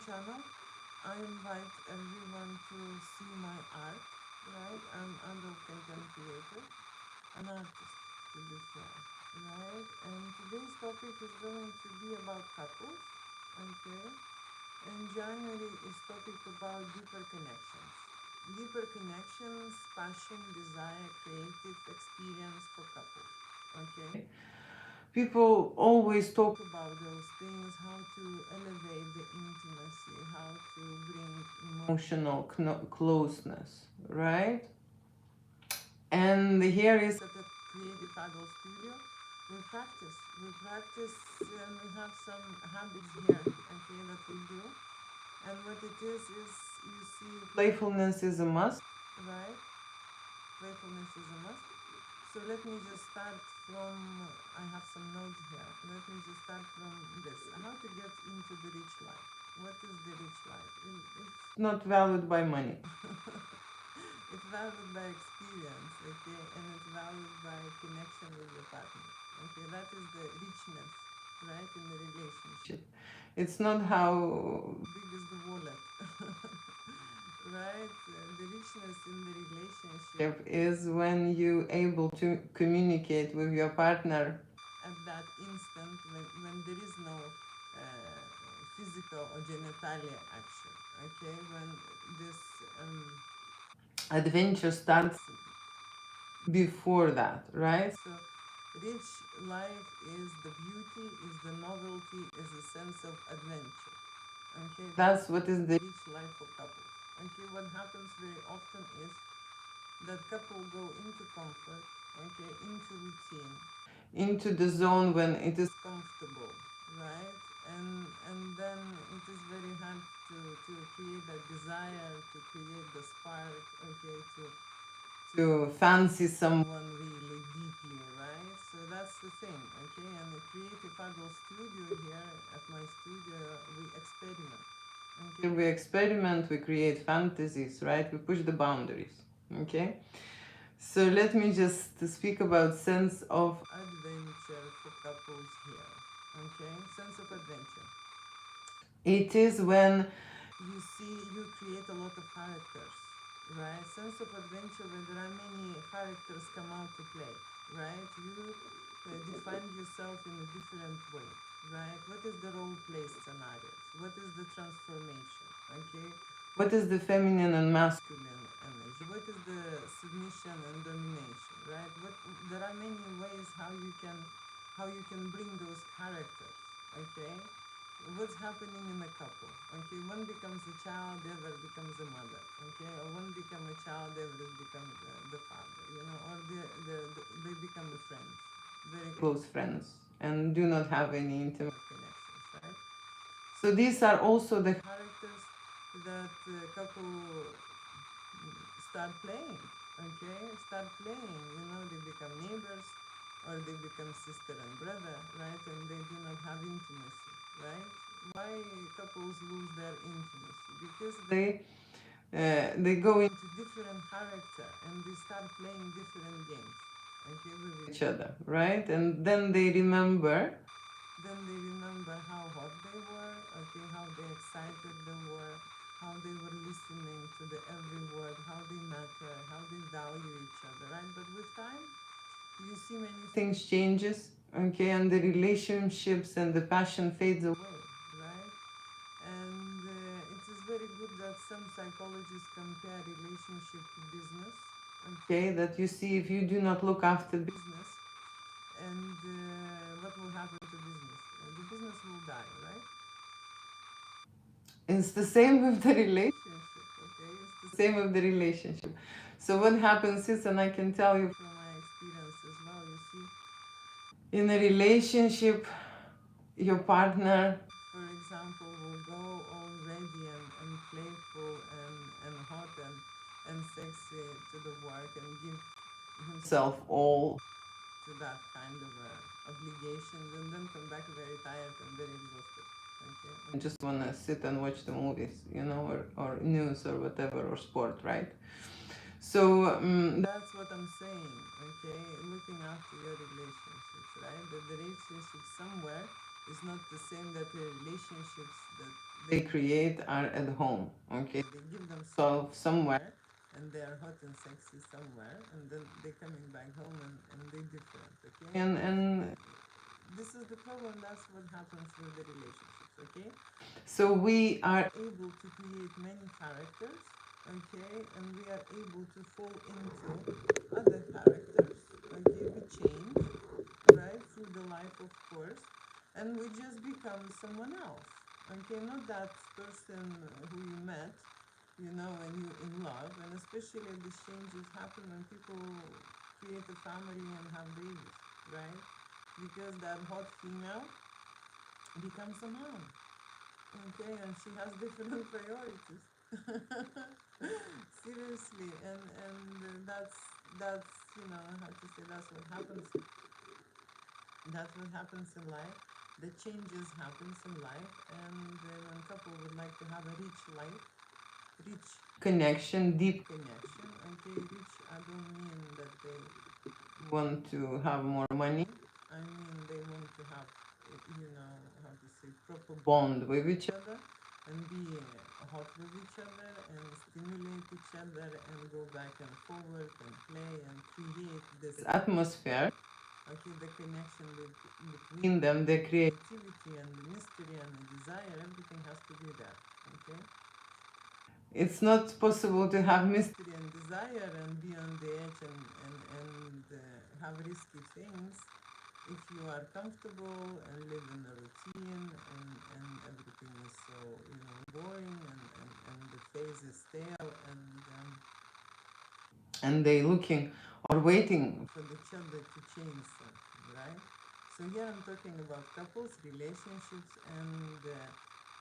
channel. I invite everyone to see my art, right? I'm adult content creator, an artist to be fair, right? And today's topic is going to be about couples, okay? And January is topic about deeper connections. Deeper connections, passion, desire, creative experience for couples, okay? People always talk about those things, how to elevate the intimacy, how to bring emotional closeness, right? And here is at the Creative Adult Studio. We practice, and we have some habits here, okay, that we do. And what it is, you see, playfulness is a must, right? Playfulness is a must. So let me just start from, I have some notes here. Let me just start from this. How to get into the rich life. What is the rich life? It's not valued by money. It's valued by experience, okay? And it's valued by connection with your partner. Okay, that is the richness, right, in the relationship. It's not how big is the wallet. Right? The richness in the relationship is when you able to communicate with your partner at that instant when there is no physical or genitalia action. Okay, when this adventure starts before that, right? So rich life is the beauty, is the novelty, is a sense of adventure. Okay, that's what is the rich life for couples. Okay, what happens very often is that couple go into comfort, okay, into routine, into the zone when it is comfortable, right? And then it is very hard to create that desire, to create the spark, okay, to fancy someone really deeply, right? So that's the thing, okay? And the Creative Adult Studio here, at my studio, we experiment. Okay, we experiment, we create fantasies, right? We push the boundaries, okay? So let me just speak about sense of adventure for couples here, okay? Sense of adventure. It is when you see, you create a lot of characters, right? Sense of adventure where there are many characters come out to play, right? You define yourself in a different way, right? What is the role play scenarios? What is the transformation, okay? What is the feminine and masculine energy? What is the submission and domination, right? There are many ways how you can bring those characters, okay? What's happening in a couple, okay? One becomes a child, the other becomes a mother, okay? Or one becomes a child, the other becomes the father, you know, or they become the friends, very close friends, and do not have any intimate connections, right? So these are also the characters that couple start playing, okay? Start playing, you know, they become neighbors or they become sister and brother, right? And they do not have intimacy, right? Why couples lose their intimacy? Because they go into different character and they start playing different games, okay, with each other, right? And then they remember. Then they remember how hot they were, okay, how they excited they were, how they were listening to the every word, how they matter, how they value each other, right? But with time, you see many things changes, okay, and the relationships and the passion fades away, right? And it is very good that some psychologists compare relationship to business, okay, that you see if you do not look after business, and what will happen to business? The business will die, right? It's the same with the relationship, okay? It's the same with the relationship. So what happens is, and I can tell you from my experience as well, you see, in a relationship, your partner, for example, will go all ready and playful and hot and sexy to the work and give himself all to that kind of obligations, and then come back very tired and very exhausted. Okay? And just want to sit and watch the movies, you know, or news or whatever, or sport, right? So that's what I'm saying, okay? Looking after your relationships, right? The relationship somewhere It's not the same that the relationships that they create are at home. Okay, they give themselves somewhere and they are hot and sexy somewhere, and then they're coming back home and they're different. Okay, and this is the problem. That's what happens with the relationships. Okay, so we are able to create many characters. Okay, and we are able to fall into other characters. Okay, we change, right, through the life, of course, and we just become someone else. Okay, not that person who you met, when you're in love, and especially these changes happen when people create a family and have babies, right? Because that hot female becomes a mom, okay, and she has different priorities. Seriously, and that's how to say, that's what happens in life. The changes happens in life, and when couple would like to have a rich life, rich connection, deep connection. Okay, rich, I don't mean that they want to have more money. I mean they want to have, how to say, proper bond with each other, and be hot with each other, and stimulate each other, and go back and forward, and play, and create this atmosphere. Okay, the connection between them, the creativity and the mystery and the desire, everything has to be there. Okay, it's not possible to have mystery and desire and be on the edge and have risky things if you are comfortable and live in a routine, and everything is so boring, and the phase is stale, and they looking or waiting for each other to change something, right? So here I'm talking about couples, relationships, and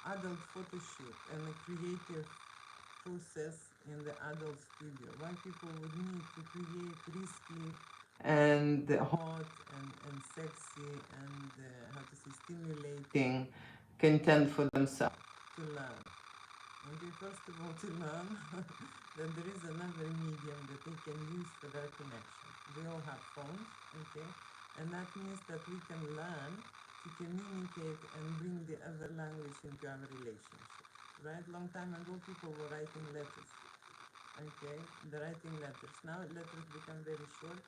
adult photo shoot, and the creative process in the adult studio. Why people would need to create risky and hot and sexy and how to say, stimulating content for themselves to learn. Okay, first of all, to learn that there is another medium that they can use for their connection. We all have phones, okay, and that means that we can learn to communicate and bring the other language into our relationship. Right? Long time ago, people were writing letters. Okay, the writing letters. Now letters become very short,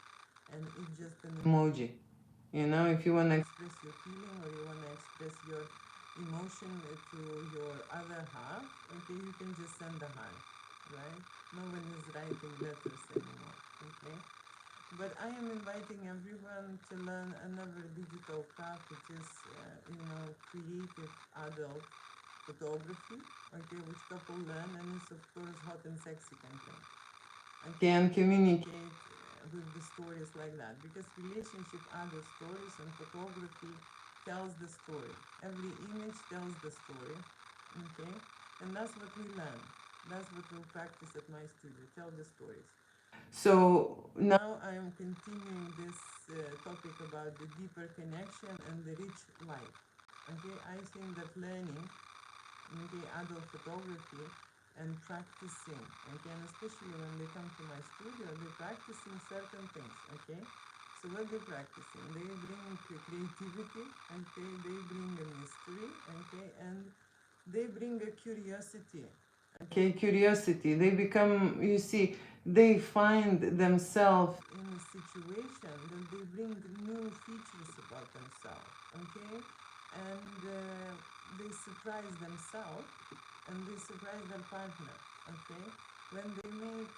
and it's just an emoji. If you want to express your feeling, or you want to express your emotion to your other half, okay, you can just send a hi, right? No one is writing letters anymore, okay? But I am inviting everyone to learn another digital craft, which is, creative adult photography, okay, which couple learn, and it's of course hot and sexy content. I can communicate with the stories like that, because relationship are the stories, and photography tells the story. Every image tells the story, okay, and that's what we learn. That's what we'll practice at my studio. Tell the stories. So now I am continuing this topic about the deeper connection and the rich life. Okay, I think that learning, okay, adult photography and practicing, okay, and especially when they come to my studio, they're practicing certain things, okay. So what they're practicing, they bring creativity, okay, they bring a mystery, okay, and they bring a curiosity. Okay, curiosity. They become, you see, they find themselves in a situation that they bring new features about themselves. Okay, and they surprise themselves, and they surprise their partner. Okay, when they make,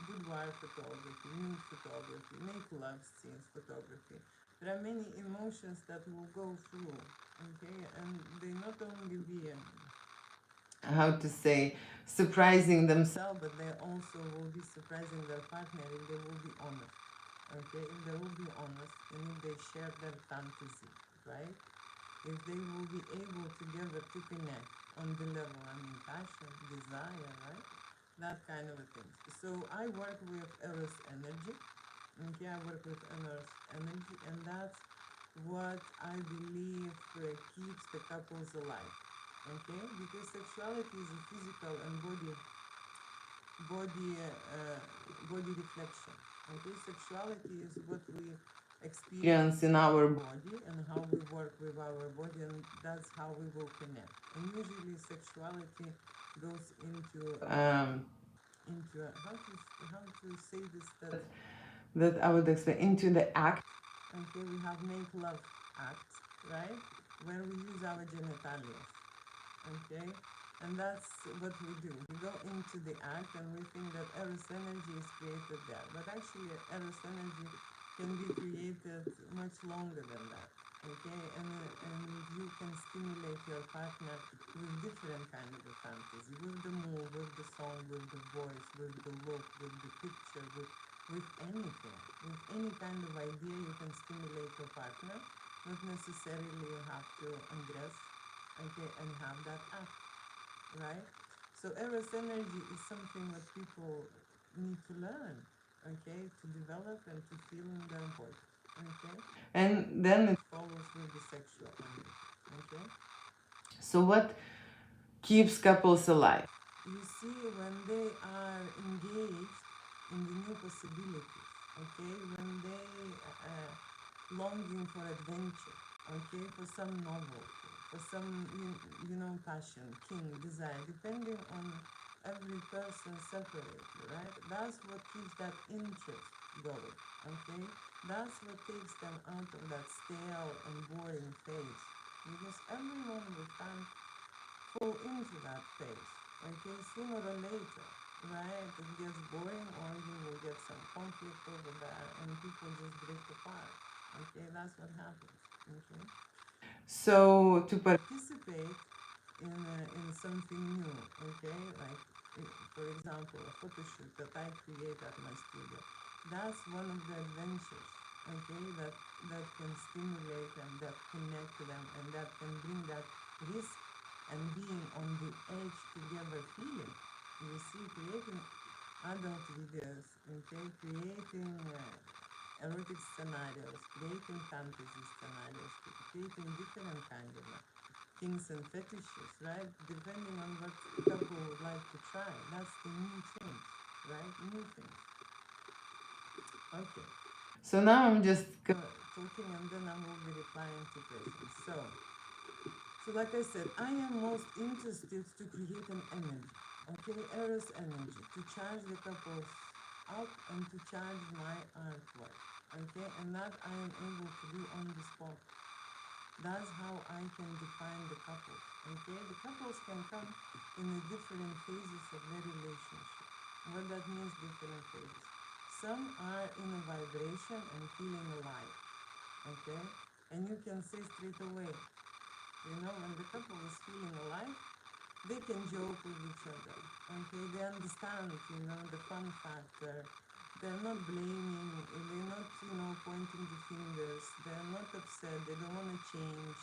boudoir photography, nude photography, make love scenes photography, there are many emotions that will go through. Okay, and they not only be how to say, surprising themselves, but they also will be surprising their partner if they will be honest. Okay, if they will be honest, and if they share their fantasy, right? If they will be able together to connect on the level, I mean, passion, desire, right? That kind of a thing. So I work with Eros energy. Okay, I work with Eros energy, and that's what I believe keeps the couples alive. Okay, because sexuality is a physical and body body reflection. Okay, sexuality is what we experience in our body and how we work with our body, and that's how we will connect. And usually sexuality goes into how to say this, that I would explain, into the act. Okay, we have make love act, right, where we use our genitalia. Okay, and that's what we do. We go into the act and we think that eros energy is created there, but actually eros energy can be created much longer than that. Okay, and you can stimulate your partner with different kind of a fantasy, with the move, with the song, with the voice, with the look, with the picture, with anything, with any kind of idea. You can stimulate your partner. Not necessarily you have to undress, okay, and have that act, right? So eros energy is something that people need to learn, okay, to develop and to feel in their body, okay, and then it follows with the sexual energy, okay. So what keeps couples alive? You see, when they are engaged in the new possibilities, okay, when they longing for adventure, okay, for some novelty, for some, passion, king, desire, depending on every person separately, right? That's what keeps that interest going, okay? That's what takes them out of that stale and boring phase. Because everyone will fall into that phase, okay, sooner or later, right? It gets boring, or you will get some conflict over there, and people just drift apart. Okay, that's what happens. Okay, so to participate in something new, okay, like for example, a photo shoot that I create at my studio, that's one of the adventures. Okay, that can stimulate them, that connect them, and that can bring that risk and being on the edge together feeling. You see, creating adult videos, okay, creating erotic scenarios, creating fantasy scenarios, creating different kind of things and fetishes, right? Depending on what couple would like to try. That's the new things, right? New things. Okay. So now I'm just talking, and then I will be replying to questions. So like I said, I am most interested to create an energy, okay, eros energy, to charge the couples up and to charge my artwork, okay, and that I am able to do on the spot. That's how I can define the couples, okay. The couples can come in the different phases of their relationship. What that means, different phases. Some are in a vibration and feeling alive, okay, and you can say straight away, when the couple is feeling alive, they can joke with each other. Okay, they understand, the fun factor. They're not blaming, they're not, pointing the fingers. They're not upset. They don't want to change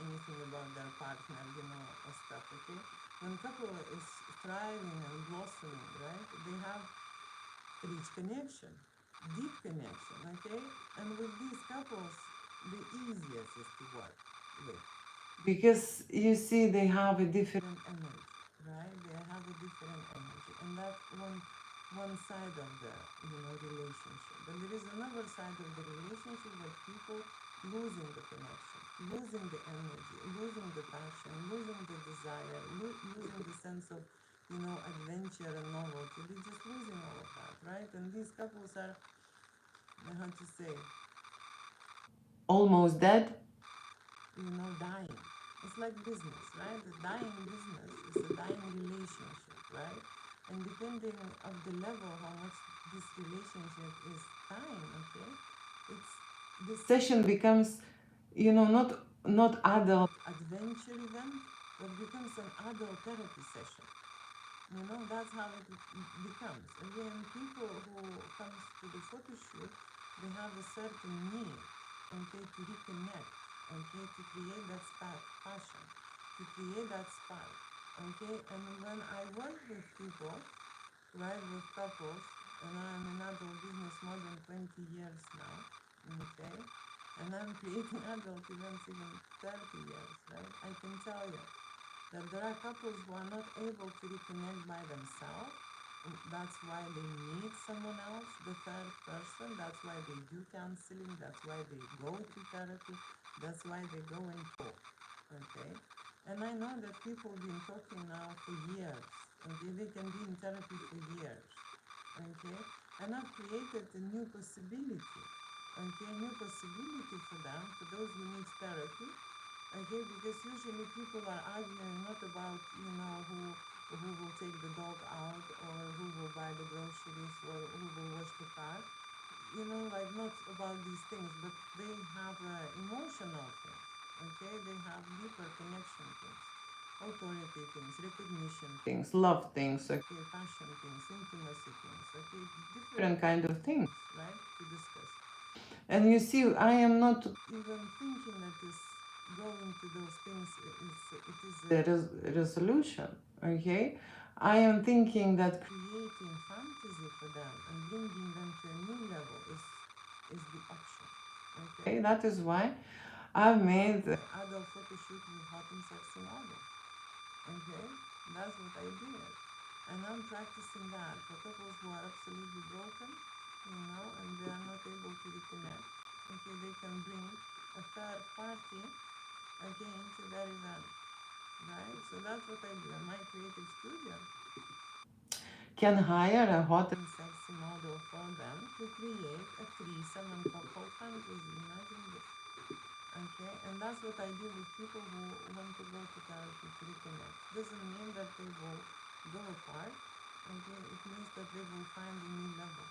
anything about their partner, or stuff. Okay, when couple is thriving and blossoming, right? They have rich connection, deep connection. Okay, and with these couples, the easiest is to work with, because you see they have a different energy, right? They have a different energy, and that's one side of the relationship. But there is another side of the relationship where people losing the connection, losing the energy, losing the passion, losing the desire, losing the sense of adventure and novelty. They're just losing all of that, right? And these couples are, how to say, almost dead, dying. It's like business, right? The dying business is a dying relationship, right? And depending of the level how much this relationship is dying, okay, it's the session becomes, not adult adventure event, but becomes an adult therapy session. That's how it becomes. Again, people who comes to the photo shoot, they have a certain need, okay, to reconnect, okay, to create that spark, passion, to create that spark, okay. And when I work with people, right, with couples, and I'm in adult business more than 20 years now, okay, and I'm creating adult events even 30 years, right, I can tell you that there are couples who are not able to reconnect by themselves, That's why they need someone else, the third person. That's why they do counseling. That's why they go to therapy. That's why they go and talk. Okay? And I know that people have been talking now for years. Okay? They can be in therapy for years. Okay? And I've created a new possibility. Okay? A new possibility for them, for those who need therapy. Okay, because usually people are arguing not about, who will take the dog out or who will buy the groceries or who will wash the car. Like not about these things, but they have emotional things. Okay, they have deeper connection things, authority things, recognition things, love things. Okay, passion things, intimacy things. Okay, different kind of things, right, to discuss. And you see, I am not even thinking that this going to those things is a resolution. Okay, I am thinking that creating fantasy for them and bringing them to a new level is the option. Okay, that is why I've made the adult photo shoot with hot and sexy models. Okay, that's what I did, and I'm practicing that for couples who are absolutely broken, and they are not able to reconnect. Okay, they can bring a third party again to their event, right? So that's what I do in my creative studio. Can hire a hot and sexy model for them to create a threesome and couple fantasy. Imagine this. Okay, and that's what I do with people who want to go to therapy to reconnect. Doesn't mean that they will go apart. Okay, it means that they will find a new level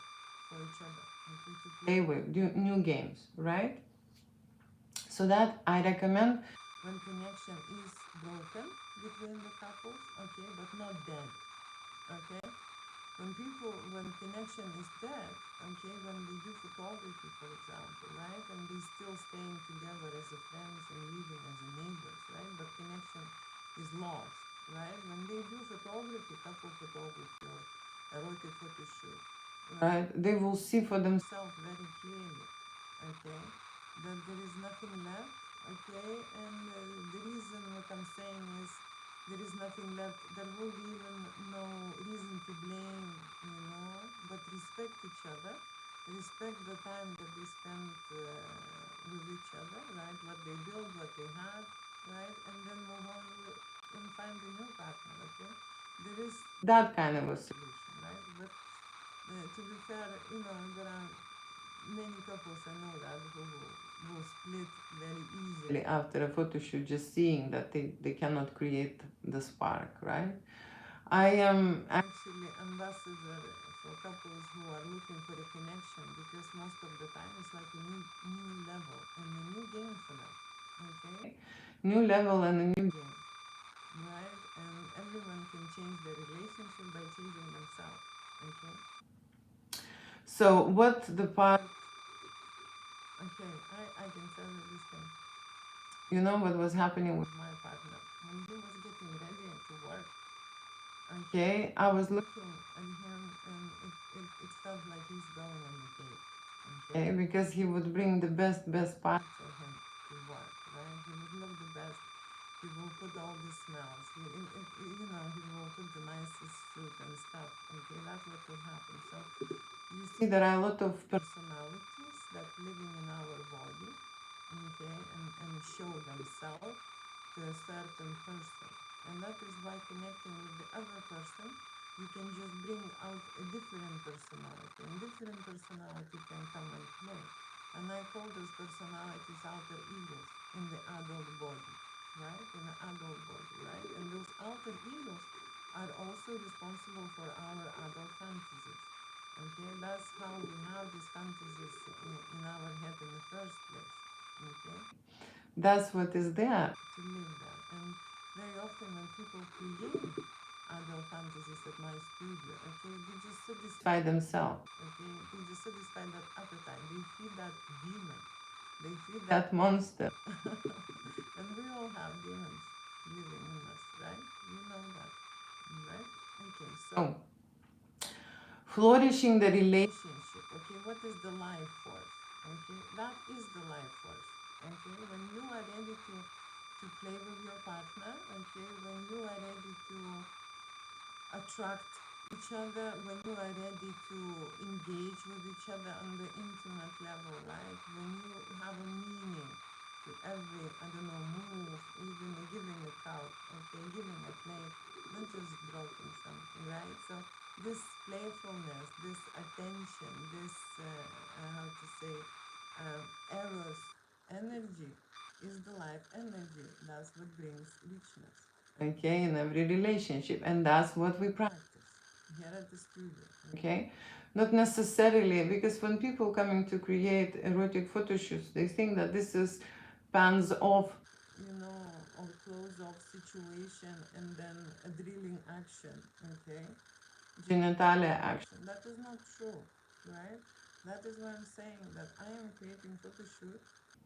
for each other. Okay, to play with new games, right? So that I recommend when connection is broken between the couples, okay, but not dead. Okay? When connection is dead, okay, when they do photography, for example, right, and they still staying together as a friends and living as a neighbors, right, but connection is lost, right, when they do photography, couple photography or erotic photo shoot, right, they will see for themselves very clearly, okay, that there is nothing left, okay, and the reason what I'm saying is there is nothing left. There will be even no reason to blame, but respect each other, respect the time that they spent with each other, right? What they built, what they had, right? And then move on and find a new partner, okay? There is that kind of a solution, right? But to be fair, there are many couples I know that who split very easily after a photo shoot, just seeing that they cannot create the spark, right? I am actually ambassador for couples who are looking for a connection because most of the time it's like a new level and a new game for them. Okay? New level and a new game. Right? And everyone can change their relationship by changing themselves. Okay? So what the part okay, I can tell you this thing. You know what was happening with my partner? When he was getting ready to work, okay, I was looking at him and it felt like he's going on a date. Okay, because he would bring the best parts of him to work, right? He would look the best. He will put all the smells. He will put the nicest fruit and stuff. Okay, that's what will happen. So you see there are a lot of personalities that living in our body, okay, and show themselves to a certain person. And that is why connecting with the other person, you can just bring out a different personality. And different personality can come and play. And I call those personalities outer egos in the adult body, right? In the adult body, right? And those outer egos are also responsible for our adult fantasies. Okay, that's how we have these fantasies in our head in the first place. Okay, that's what is there to live there. And very often when people create adult fantasies at my studio, okay, they just satisfy themselves. Okay, they just satisfy that appetite. They feed that demon. They feed that monster. And we all have demons living in us, right? You know that, right? Okay, so flourishing the relationship, okay, what is the life force? Okay, that is the life force. Okay, when you are ready to play with your partner, okay, when you are ready to attract each other, when you are ready to engage with each other on the intimate level, right? When you have a meaning to every, I don't know, move, even giving a cup, okay, giving a plate, not just dropping something, right? So this playfulness, this attention, this, how to say, eros energy is the life energy. That's what brings richness, okay, in every relationship, and that's what we practice here at the studio, okay. Not necessarily, because when people coming to create erotic photo shoots, they think that this is pans off, you know, or close off situation, and then a drilling action, okay, genitalia action. That is not true, right? That is why I'm saying that I am creating photo shoot,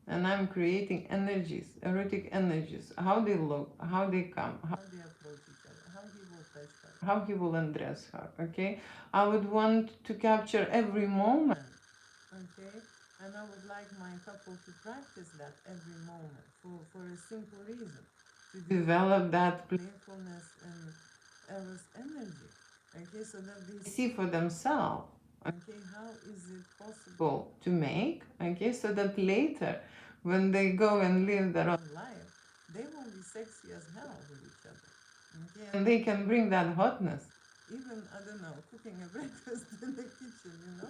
and I'm creating energies, erotic energies, how they look, how they come, how they approach each other, how he will touch her, how he will undress her, okay? I would want to capture every moment, okay? And I would like my couple to practice that every moment for a simple reason, to develop that playfulness and eros energy, okay? So that they see for themselves, okay, how is it possible to make, okay, so that later when they go and live their own life, they will be sexy as hell with each other, okay, and they can bring that hotness, even, I don't know, cooking a breakfast in the kitchen, you know,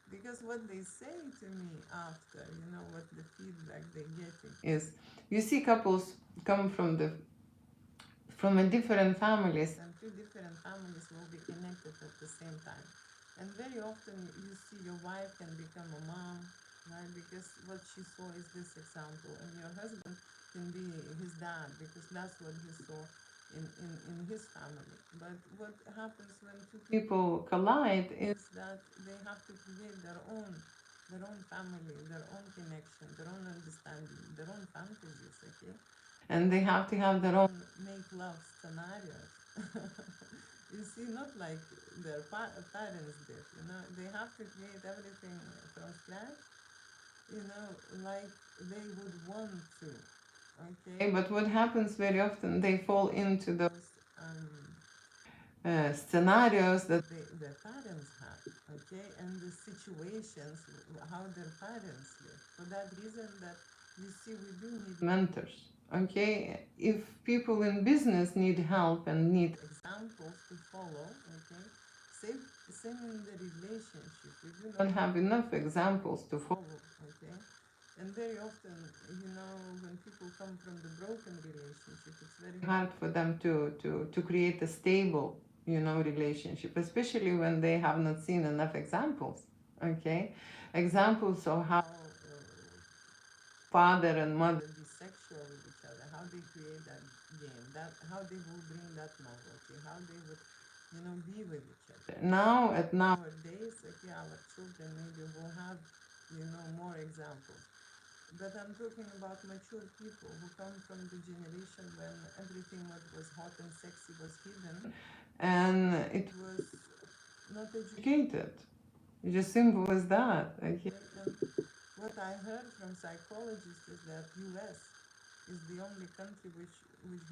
because what they say to me after, you know, what the feedback they're getting is, you see couples come from a different families, and two different families will be connected at the same time. And very often you see your wife can become a mom, right? Because what she saw is this example, and your husband can be his dad because that's what he saw in his family. But what happens when two people collide is that they have to create their own family, their own connection, their own understanding, their own fantasies, okay? And they have to have their own make love scenarios. You see, not like their parents did, you know, they have to create everything from scratch, you know, like they would want to, okay? But what happens very often, they fall into those scenarios that their parents have, okay, and the situations, how their parents live. For that reason, that you see, we do need mentors, okay. If people in business need help and need examples to follow, okay, same, same in the relationship, we do not have enough examples to follow, okay. And very often, you know, when people come from the broken relationship, it's very hard for them to create a stable, you know, relationship, especially when they have not seen enough examples, okay? Examples of how father and mother be sexual with each other, how they create that game, that how they will bring that novelty, how they would, you know, be with each other. Now, at nowadays, okay, our children maybe will have, you know, more examples. But I'm talking about mature people who come from the generation when everything what was hot and sexy was hidden, and it was not educated. Just simple as that. Okay? And what I heard from psychologists is that U.S. is the only country which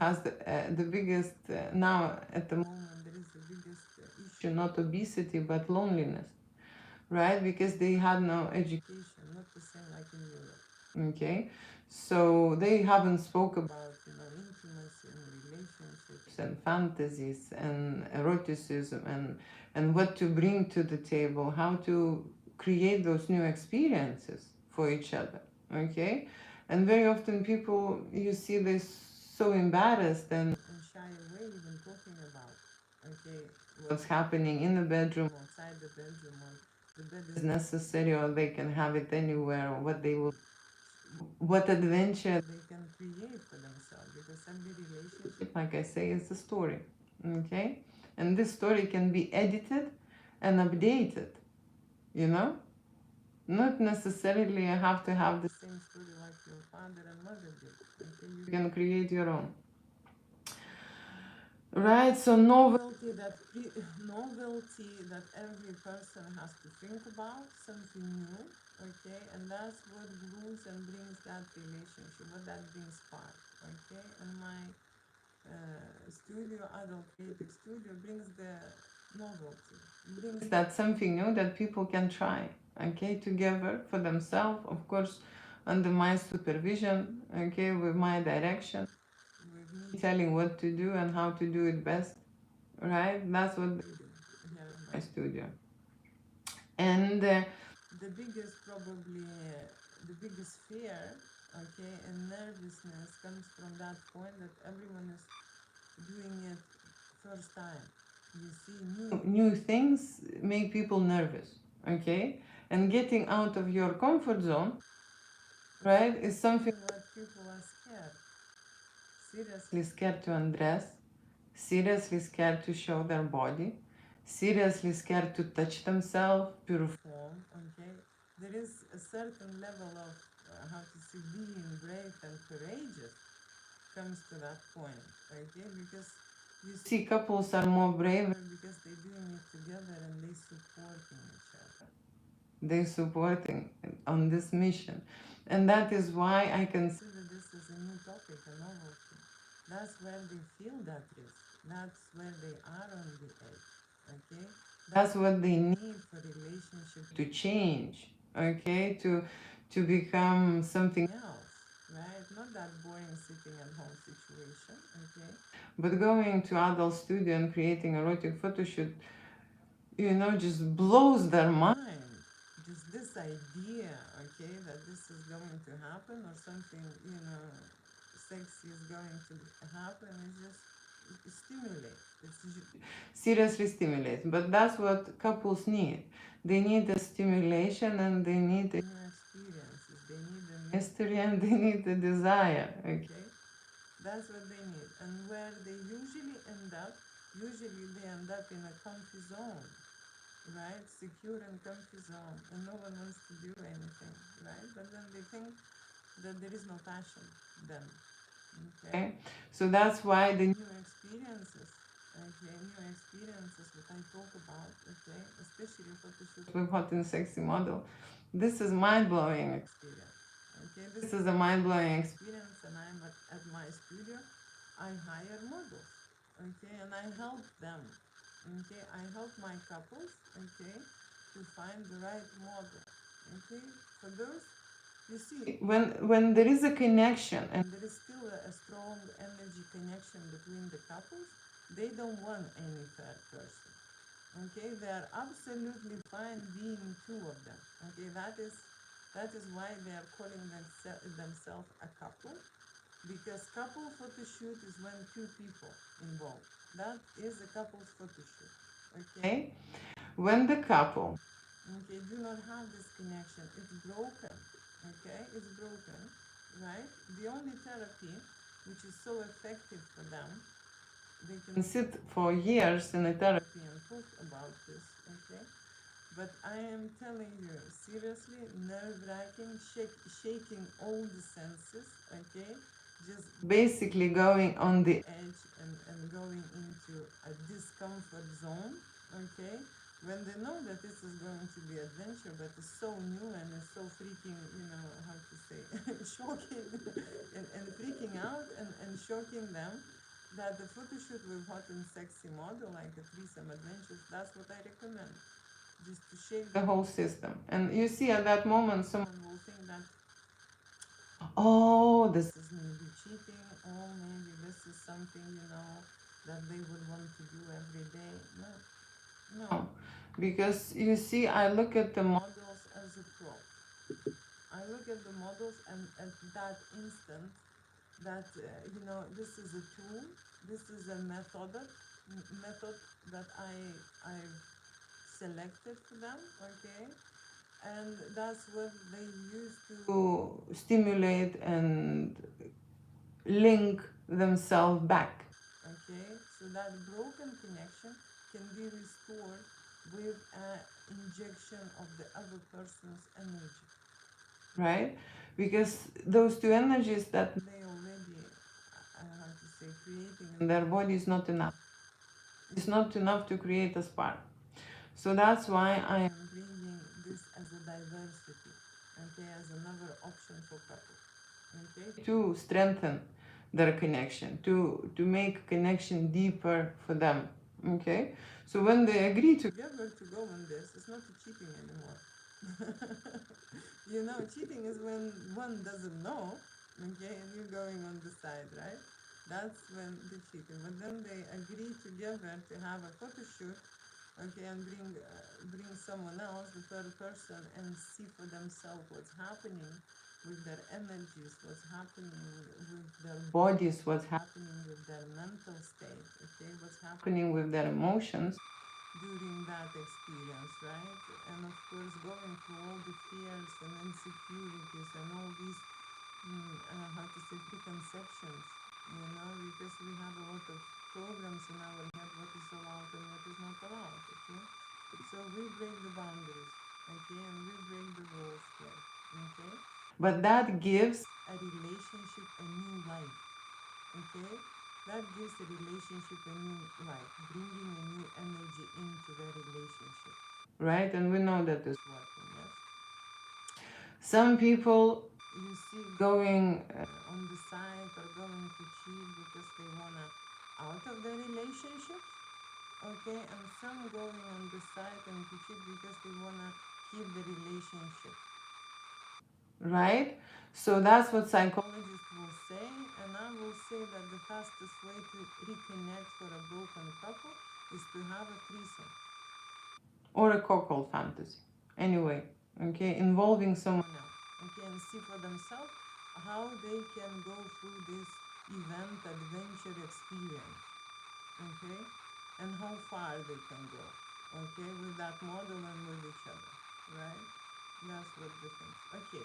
has the biggest now at the moment there is the biggest issue, not obesity but loneliness, right? Because they had no education, not the same like in Europe. Okay, so they haven't spoke about, you know, intimacy and relationships and fantasies and eroticism and what to bring to the table, how to create those new experiences for each other. Okay, and very often people, you see, they're so embarrassed and shy away even talking about, okay, what's happening in the bedroom, outside the bedroom, or the bed is necessary, or they can have it anywhere, or what they will, what adventure they can create for themselves. Because every relationship, like I say, is a story, okay? And this story can be edited and updated, you know? Not necessarily you have to have the same story like your father and mother did, okay? You can create your own. Right, so novelty that every person has to think about, something new, okay, and that's what glues and brings that relationship, what that brings spark, okay, and my studio, adult creative studio, brings the novelty, brings that something new that people can try, okay, together for themselves, of course, under my supervision, okay, with my direction, with me telling what to do and how to do it best, right? That's what they do here in my studio. And the biggest, probably, the biggest fear, okay, and nervousness comes from that point that everyone is doing it first time. You see, new things make people nervous, okay? And getting out of your comfort zone, right, is something what people are scared. Seriously scared to undress, seriously scared to show their body, seriously scared to touch themselves, perform, okay? There is a certain level of, how to say, being brave and courageous comes to that point, okay? Because you see couples are more braver because they're doing it together and they supporting each other. They supporting on this mission. And that is why I consider this as a new topic, a novelty. That's where they feel that risk. That's where they are on the edge. Okay? That's what they need for relationship to change. Okay? To become something else. Right? Not that boring sitting at home situation. Okay? But going to adult studio and creating erotic photo shoot, just blows their mind. Just this idea, okay, that this is going to happen or something, sexy is going to happen, is just it stimulates. Seriously stimulates. But that's what couples need. They need a stimulation and they need the new experiences. They need a mystery and they need the desire, okay? That's what they need. And where they usually they end up in a comfy zone, right? Secure and comfy zone, and no one wants to do anything, right? But then they think that there is no passion then. Okay? So that's why the new experiences, okay, that I talk about, okay, especially photoshoot with hot and sexy model, this is mind-blowing experience. Okay, this is a mind-blowing experience, and I'm at my studio. I hire models, okay, and I help them. Okay, I help my couples, okay, to find the right model. Okay, for those, you see, when there is a connection and there is still a strong energy connection between the couples, they don't want any third person. Okay, they are absolutely fine being two of them. Okay, that is why they are calling themselves a couple, because couple photo shoot is when two people involved. That is a couple's photo shoot. Okay, when the couple, okay, do not have this connection, it's broken. Okay, it's broken, right? The only therapy which is so effective for them, they can sit for years in a therapy and talk about this. Okay, but I am telling you, seriously, nerve-wracking, shaking all the senses, okay? Just basically going on the edge and going into a discomfort zone, okay? When they know that this is going to be adventure, but it's so new and it's so freaking, how to say, shocking and freaking out and shocking them, that the photo shoot with hot and sexy model, like a threesome adventures, that's what I recommend, just to shake the whole system. And you see, at that moment, someone will think that, oh, this is maybe cheating, or maybe this is something, that they would want to do every day. No, because you see, I look at the models as a prop. I look at the models, and at that instant, that this is a tool, this is a method that I've selected for them, okay, and that's what they use to stimulate and link themselves back. Okay, so that broken connection can be restored with an injection of the other person's energy, right? Because those two energies that they already, how to say, creating in their body is not enough. It's not enough to create a spark. So that's why I am bringing this as a diversity, okay, as another option for couples, okay, to strengthen their connection, to make connection deeper for them, Okay, so when they agree together to go on this, it's not a cheating anymore. You know, cheating is when one doesn't know, okay, and you're going on the side, right? That's when the cheating. But then they agree together to have a photo shoot, okay, and bring someone else, the third person, and see for themselves what's happening with their energies, what's happening with their bodies, what's happening with their mental state, okay, what's happening with their emotions during that experience, right? And of course, going through all the fears and insecurities and all these, how to say, preconceptions, you know, because we have a lot of programs in our head what is allowed and what is not allowed, okay? So we break the boundaries, okay, and we break the rules here, okay? But that gives a relationship a new life, okay? That gives a relationship a new life, bringing a new energy into the relationship, right? And we know that is working, yes? Some people you see going on the side or going to cheat because they want to out of the relationship, okay? And some going on the side and to cheat because they want to keep the relationship, right? So that's what psychologists will say, and I will say that the fastest way to reconnect for a broken couple is to have a threesome or a cuckold fantasy. Anyway, okay, involving someone else, okay, and see for themselves how they can go through this event, adventure experience, okay, and how far they can go, okay, with that model and with each other, right? That's what the thing. Okay,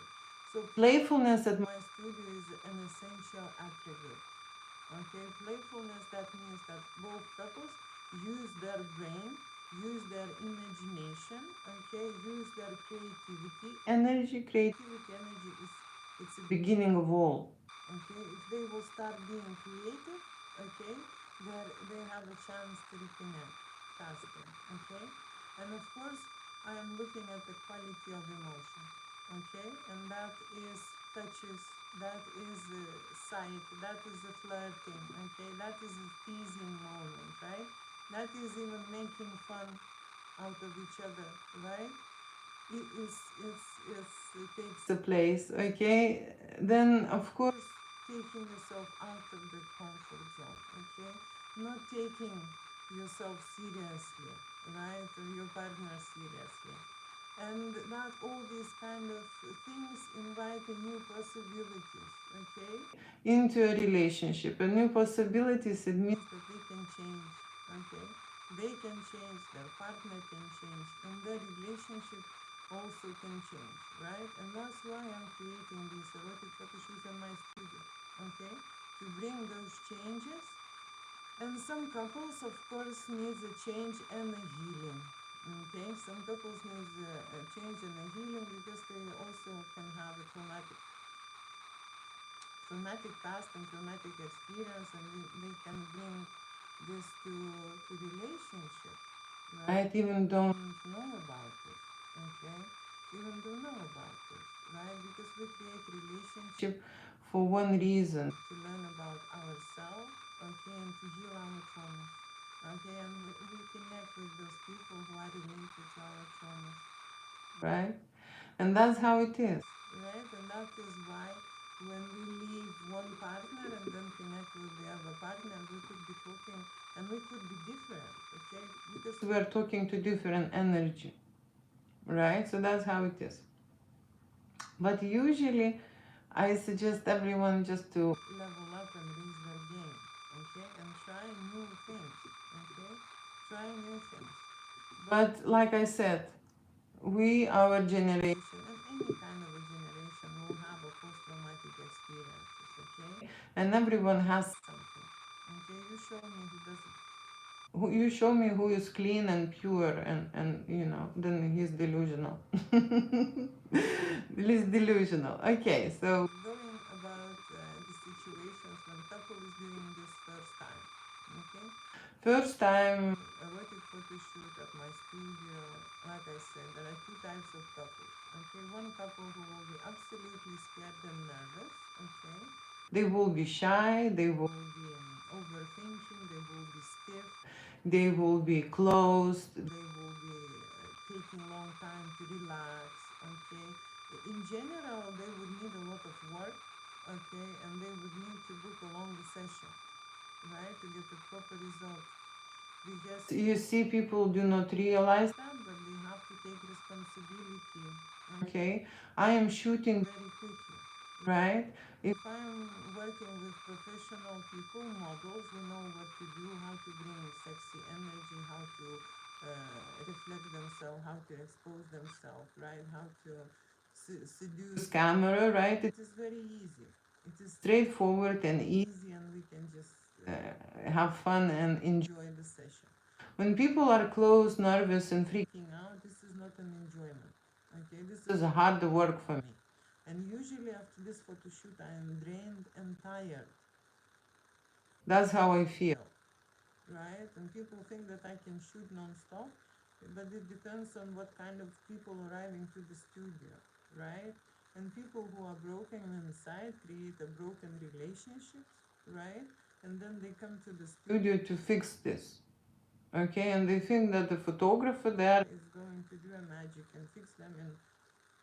so playfulness at my studio is an essential attribute. Okay, playfulness, that means that both couples use their brain, use their imagination, okay, use their creativity. Creativity energy is it's the beginning of all. Okay, if they will start being creative, okay, they have a chance to reconnect faster. Okay, and of course I am looking at the quality of emotion, okay, and that is touches, that is sight, that is a flirting, okay, that is a teasing moment, right? That is even making fun out of each other, right? It takes the place, okay? Then of course taking yourself out of the comfort zone, okay? Not taking yourself seriously, right? Or your partner seriously. And that all these kind of things invite a new possibilities, okay? Into a relationship. A new possibilities, it means that they can change, okay? They can change, their partner can change, and their relationship also can change, right? And that's why I'm creating these erotic photo shoots in my studio, okay? To bring those changes. And some couples, of course, needs a change and a healing. Okay, some couples need a change and a healing because they also can have a traumatic past and traumatic experience, and they can bring this to relationship, right? Even don't know about it, okay? Even don't know about it, right? Because we create relationship for one reason, to learn about ourselves, okay, and to heal our trauma, okay, and we connect with those people who are related to our trauma, right? And that's how it is, right? And that is why when we leave one partner and then connect with the other partner, we could be talking and we could be different, okay? Because we are talking to different energy, right? So that's how it is. But usually I suggest everyone just to level up and raise their game, okay? And try new things, okay? Try new things. But like I said, we, our generation, and any kind of a generation, will have a post-traumatic experiences, okay? And everyone has something, okay? You show me who doesn't. You show me who is clean and pure, and you know, then he's delusional. He's delusional. Okay, so going about the situations when couple is doing this first time, okay? First time erotic photo shoot at my studio, like I said, there are two types of couples. Okay, one couple who will be absolutely scared and nervous, okay? They will be shy, they will be overthinking, they will be stiff, They will be closed. They will be taking long time to relax. Okay. In general, they would need a lot of work. Okay, and they would need to book a longer session, right, to get a proper result. Because you see, people do not realize that, but they have to take responsibility. Okay, I am shooting very quickly, right? If I'm working with professional people, models who know what to do, how to bring sexy energy, how to reflect themselves, how to expose themselves, right? How to seduce camera, right? It is very easy. It is straightforward and easy, and we can just have fun and enjoy the session. When people are close, nervous, and freaking out, this is not an enjoyment. Okay, this is hard work for me. And usually after this photo shoot, I am drained and tired. That's how I feel, right? And people think that I can shoot non-stop, but it depends on what kind of people arriving to the studio, right? And people who are broken inside create a broken relationship, right? And then they come to the studio to fix this, okay? And they think that the photographer there is going to do a magic and fix them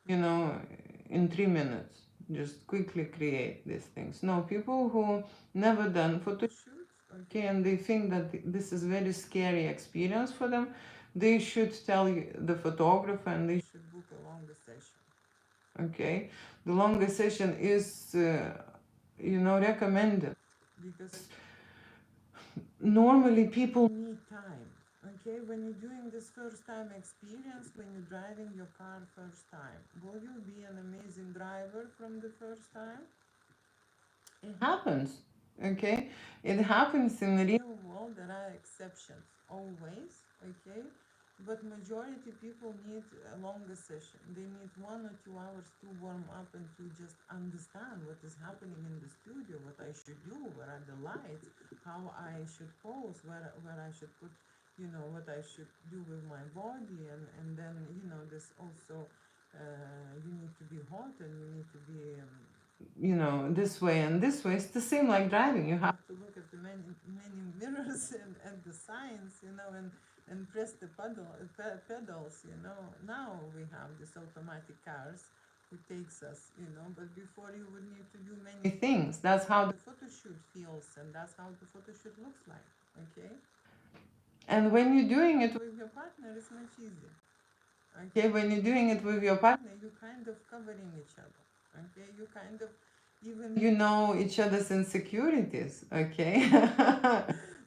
in 3 minutes, just quickly create these things. No, people who never done photo shoots, okay, and they think that this is very scary experience for them, they should tell you, the photographer, and they should book a longer session. Okay, the longer session is recommended, because normally people need time. Okay, when you're doing this first time experience, when you're driving your car first time, will you be an amazing driver from the first time? It happens. Okay, it happens in the real world. There are exceptions always. Okay, but majority people need a longer session. They need 1 or 2 hours to warm up and to just understand what is happening in the studio, what I should do, where are the lights, how I should pose, where I should put, what I should do with my body, and then this also, you need to be hot, and you need to be this way and this way. It's the same like driving. You have to look at the many mirrors and at the signs, and press the pedals. Now we have these automatic cars who takes us, but before you would need to do many things. That's how the photo shoot feels, and that's how the photo shoot looks like. Okay. And when you're doing it with your partner, it's much easier. Okay, when you're doing it with your partner, you're kind of covering each other. Okay, you kind of even each other's insecurities. Okay.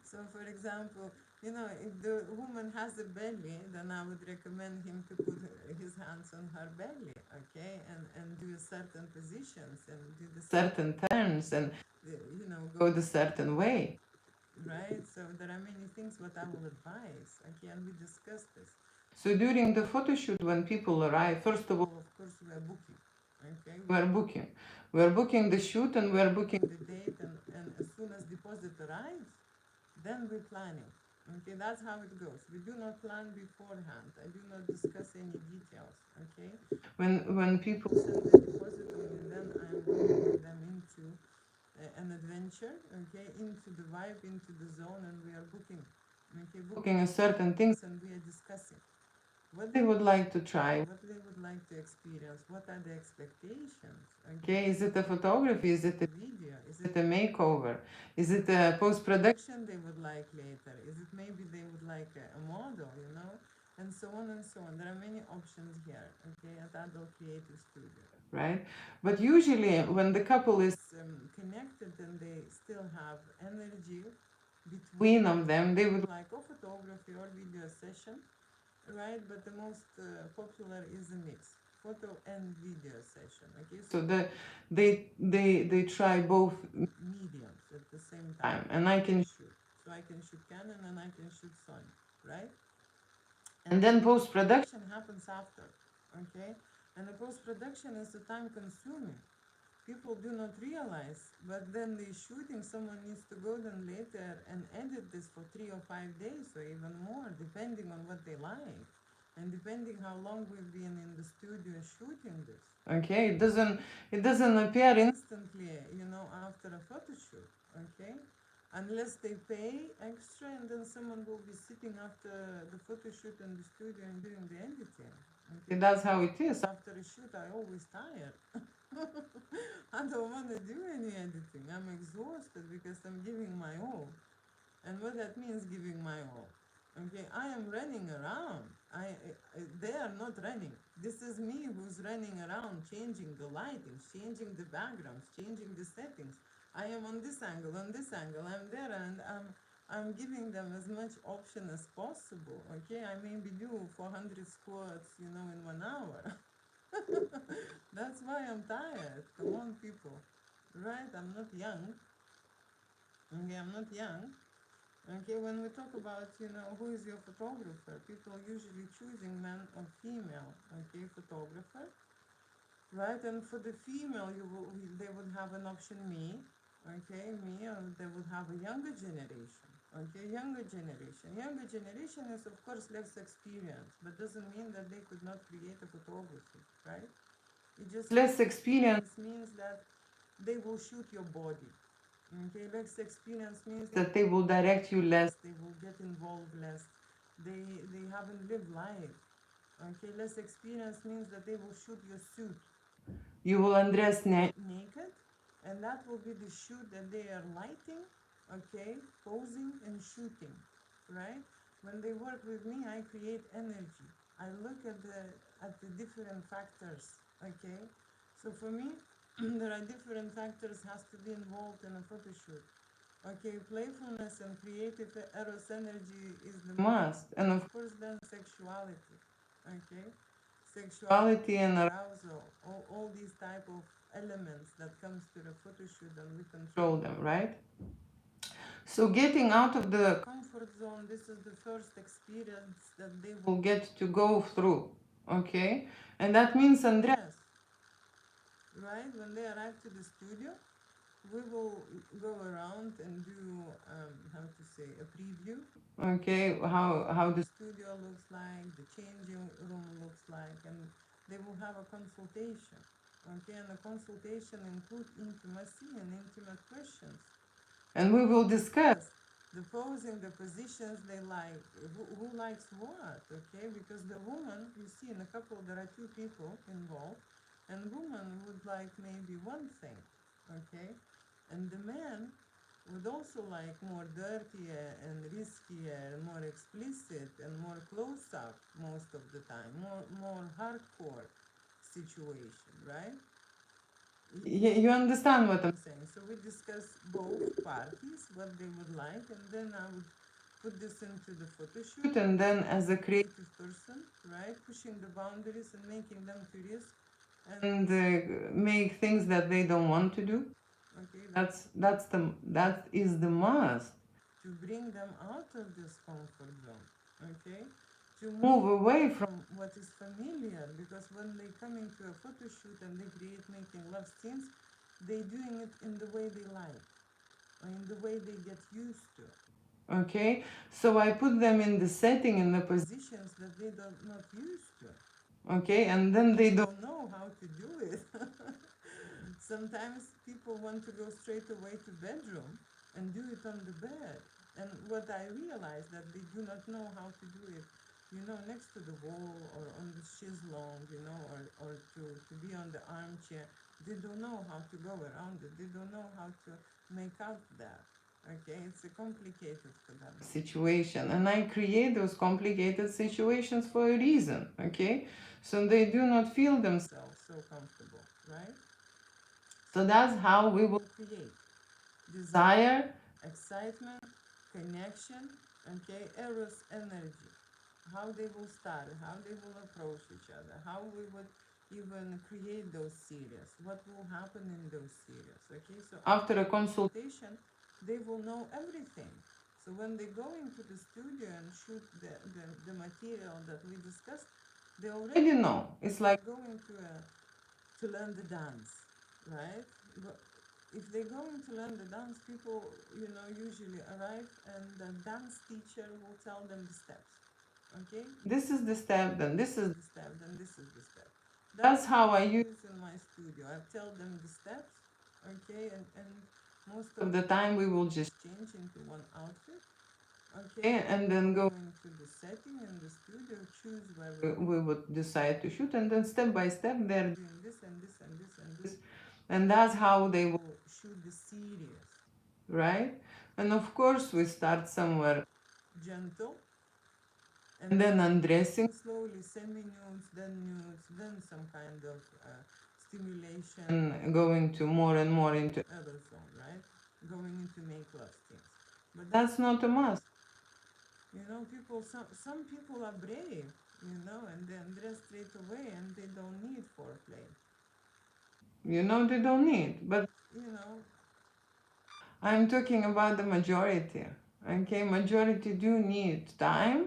So, for example, if the woman has a belly, then I would recommend him to put his hands on her belly. Okay, and do certain positions and do the certain turns, and go the certain way. Right, so there are many things what I will advise. Okay, and we discussed this. So during the photo shoot, when people arrive, first of all, of course, we are booking. Okay, we are booking the shoot, and we are booking the date, and as soon as deposit arrives, then we're planning. Okay, that's how it goes. We do not plan beforehand. I do not discuss any details. Okay, when people send the deposit only, then I'm bringing them into an adventure, okay, into the vibe, into the zone, and we are booking a certain things, and we are discussing what they would like to try, what they would like to experience, what are the expectations. Okay, is it a photography? Is it a video? Is it a makeover? Is it a post production they would like later? Is it maybe they would like a model, and so on and so on. There are many options here, okay, at Adult Creative Studio, right? But usually, when the couple is connected and they still have energy between of them, they would like photography or video session, right? But the most popular is a mix, photo and video session. Okay, so they try both mediums at the same time, and I can shoot. So I can shoot Canon and I can shoot Sony, right? And then post production happens after, okay? And the post production is the time consuming. People do not realize, but then the shooting, someone needs to go then later and edit this for 3 or 5 days or even more, depending on what they like, and depending how long we've been in the studio shooting this. Okay, it doesn't appear instantly, after a photo shoot. Okay, unless they pay extra, and then someone will be sitting after the photo shoot in the studio and doing the editing. Okay, that's how it is. After a shoot, I always tired. I don't want to do any editing. I'm exhausted because I'm giving my all. And what that means, giving my all. Okay, I am running around. They are not running. This is me who's running around, changing the lighting, changing the backgrounds, changing the settings. I am on this angle, on this angle. I'm there, and I'm giving them as much option as possible. Okay, I maybe do 400 squats, in 1 hour. That's why I'm tired. Come on, people. Right? I'm not young. Okay, I'm not young. Okay, when we talk about, who is your photographer, people usually choosing man or female, okay, photographer, right? And for the female, they would have an option me, okay, me, or they would have a younger generation, okay, younger generation. Younger generation is, of course, less experienced, but doesn't mean that they could not create a photography, right? It just less experience means that they will shoot your body. Okay, less experience means that they will direct you less, they will get involved less, they haven't lived life. Okay, less experience means that they will shoot your suit. You will undress naked, and that will be the shoot that they are lighting, okay, posing and shooting, right? When they work with me, I create energy. I look at the different factors, okay? So for me, there are different factors has to be involved in a photo shoot. Okay, playfulness and creative eros energy is the must, and of course then sexuality. Okay, sexuality and arousal, all these type of elements that comes to the photo shoot, and we control them, right? So getting out of the comfort zone, this is the first experience that they will get to go through. Okay, and that means undress, right? When they arrive to the studio, we will go around and do how to say, a preview. Okay, how the studio looks like, the changing room looks like, and they will have a consultation. Okay, and the consultation include intimacy and intimate questions, and we will discuss the posing, the positions they like, who likes what. Okay, because the woman, you see, in a couple there are two people involved, and woman would like maybe one thing, okay, and the man would also like more dirtier and riskier and more explicit and more close up most of the time, more hardcore situation, right? You understand what I'm saying? So we discuss both parties, what they would like, and then I would put this into the photo shoot, and then as a creative person, right, pushing the boundaries and making them to risk and make things that they don't want to do. Okay, that is the must, to bring them out of this comfort zone. Okay, to move away from what is familiar, because when they come into a photo shoot and they create making love scenes, they doing it in the way they like, or in the way they get used to. Okay, so I put them in the setting, in the positions that they are not used to. Okay, and then they don't know how to do it. Sometimes people want to go straight away to bedroom and do it on the bed. And what I realized that they do not know how to do it, next to the wall or on the chaiselong, or to be on the armchair. They don't know how to go around it. They don't know how to make out that. Okay, it's a complicated for them situation, and I create those complicated situations for a reason. Okay, so they do not feel themselves so comfortable, right? So that's how we will create desire, excitement, connection, okay, eros energy. How they will start, how they will approach each other, how we would even create those series, what will happen in those series. Okay, so after a consultation, they will know everything. So when they go into the studio and shoot the material that we discussed, they already know. It's like going to learn the dance, right? But if they're going to learn the dance, people, usually arrive and the dance teacher will tell them the steps. Okay? This is the step, then this is the step, then this is the step. That's how I use in my studio. I tell them the steps, okay, and Most of the time we will just change into one outfit, okay, and then go into the setting in the studio, choose where we would decide to shoot, and then step by step they're doing this and this and this and this, and that's how they will shoot the series, right? And of course we start somewhere gentle, and then undressing slowly, semi-nudes, then some kind of stimulation, going to more and more into other zone, right? Going into make love scenes. But that's not a must. You know, some people are brave, you know, and they undress straight away and they don't need foreplay. You know, they don't need. But, you know, I'm talking about the majority. Okay, majority do need time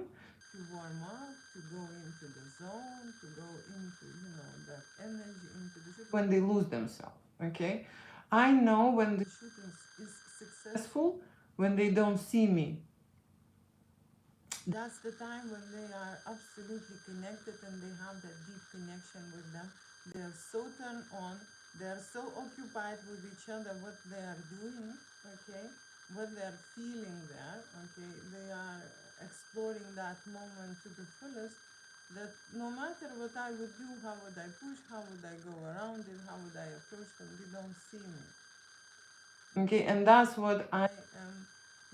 to warm up, to go into the zone, to go into, you know, that energy into the shoot when they lose themselves. Okay, I know when the shooting is successful when they don't see me. That's the time when they are absolutely connected and they have that deep connection with them. They are so turned on, they are so occupied with each other, what they are doing, okay, what they are feeling there, okay, they are exploring that moment to the fullest, that no matter what I would do, how would I push, how would I go around it, how would I approach them, they don't see me. Okay, and that's what I am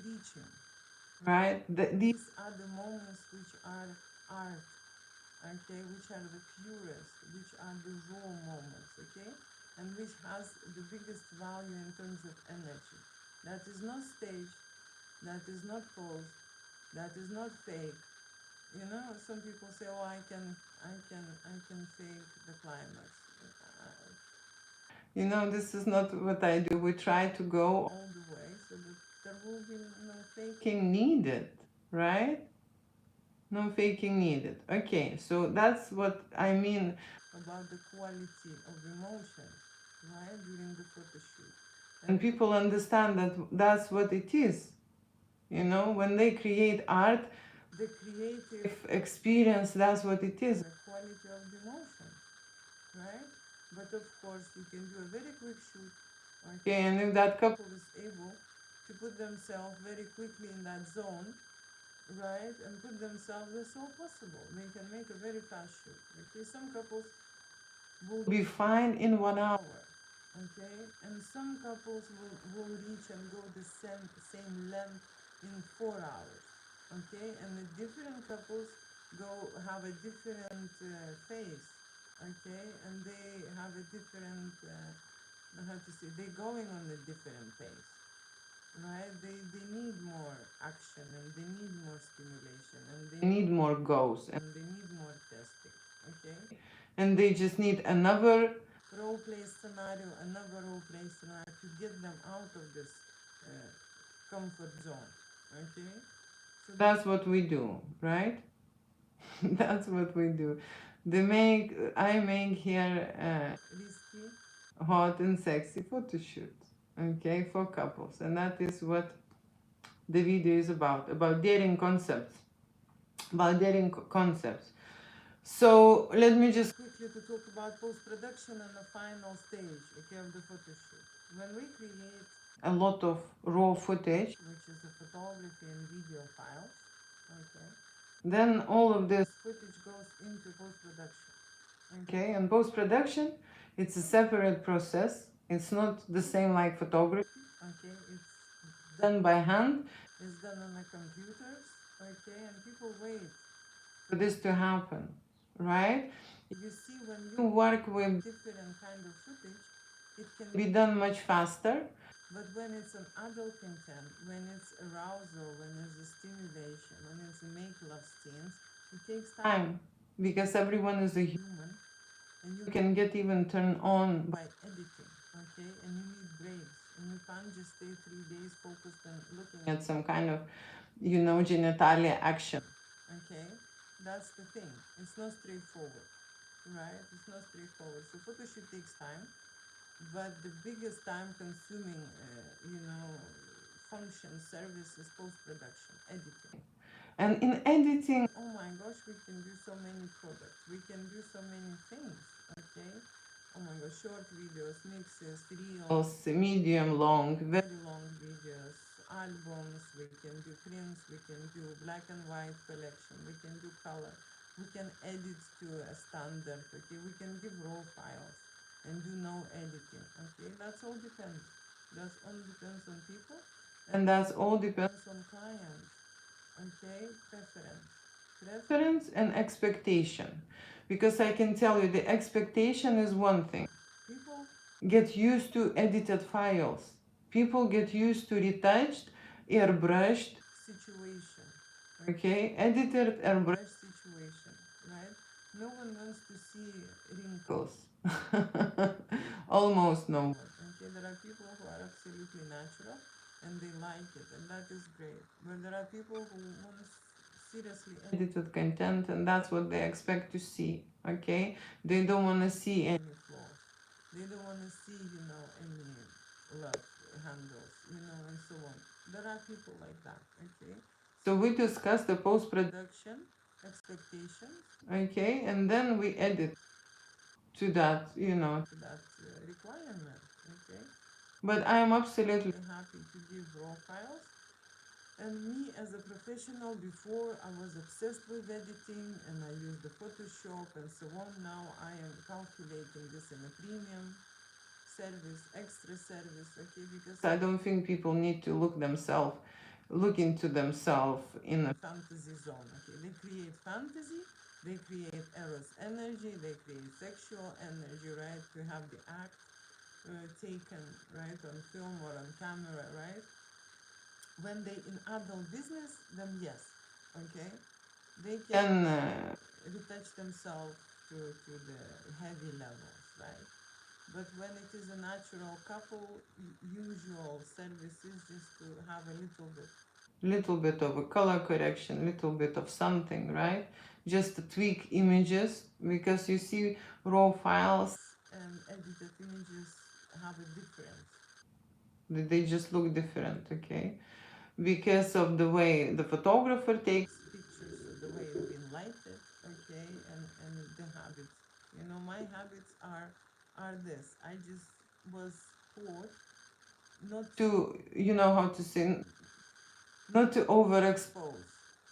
reaching, right? These are the moments which are art, okay, which are the purest, which are the raw moments, okay, and which has the biggest value in terms of energy. That is not staged, that is not posed, that is not fake. You know, some people say, "Oh, I can fake the climax." You know, this is not what I do. We try to go all the way so that there will be no faking needed, right? No faking needed. Okay, so that's what I mean about the quality of emotion, right, during the photo shoot. And people understand that that's what it is. You know, when they create art, the creative experience, that's what it is, the quality of the emotion, right? But of course, you can do a very quick shoot, okay, and if that couple is able to put themselves very quickly in that zone, right, and put themselves, that's all possible. They can make a very fast shoot. Okay, some couples will be fine in 1 hour. Okay, and some couples will reach and go the same length in 4 hours. Okay, and the different couples go have a different phase. Okay, and they have a different how to say, they're going on a different pace, right? They need more action and they need more stimulation and they need more goals and they need more testing, okay? And they just need another role play scenario, to get them out of this uh, comfort zone, okay? So that's what we do, right? That's what we do. I make here risky, hot and sexy photo shoot, okay, for couples, and that is what the video is about dating concepts, concepts. So let me just quickly to talk about post-production and the final stage, okay, of the photo shoot. When we create a lot of raw footage, which is the photography and video files, okay, then all of this footage goes into post-production. Okay, and post-production, it's a separate process. It's not the same like photography. Okay, it's done by hand. It's done on the computers. Okay, and people wait for this to happen, right? You see, when you work with different kind of footage, it can be done much faster. But when it's an adult content, when it's arousal, when there's a stimulation, when it's a make love scenes, it takes time because everyone is a human and you can get even turned on by editing, okay? And you need breaks and you can't just stay 3 days focused on looking at some kind of, you know, genitalia action, okay? That's the thing. It's not straightforward, right? It's not straightforward. So photo shoot takes time, but the biggest time consuming, you know, function service is post-production, editing. And in editing, oh my gosh, we can do so many products. We can do so many things, okay? oh my god, short videos, mixes, reels, medium, long, very long videos, albums, we can do prints, we can do black and white collection, we can do color, we can edit to a standard, okay, we can give raw files and do no editing, okay, that's all depends. That's all depends on people and that's all depends on clients, okay, preference and expectation, because I can tell you the expectation is one thing. People get used to edited files, people get used to retouched, airbrushed situation, okay, edited airbrushed situation, right? No one wants to see wrinkles. Almost no one, okay. There are people who are absolutely natural and they like it, and that is great. But there are people who want seriously edited content, and that's what they expect to see. Okay, they don't want to see any flaws. They don't want to see, any love handles, and so on. There are people like that. Okay, so we discuss the post production expectations. Okay, and then we edit to that, to that requirement. Okay, but I am absolutely happy to give raw files. And me as a professional, before I was obsessed with editing and I used the Photoshop and so on. Now I am calculating this in a premium service, extra service, okay? Because I don't think people need to look into themselves in a fantasy zone, okay? They create fantasy, they create eros energy, they create sexual energy, right? To have the act taken, right, on film or on camera, right? When they in adult business, then yes, okay, they can retouch themselves to the heavy levels, right? But when it is a natural couple, usual service is just to have a little bit of a color correction, little bit of something, right? Just to tweak images, because you see raw files and edited images have a difference. They just look different, okay? Because of the way the photographer takes pictures, the way it's been lighted, okay, and the habits. My habits are this. I just was taught not to, how to say, not to overexpose.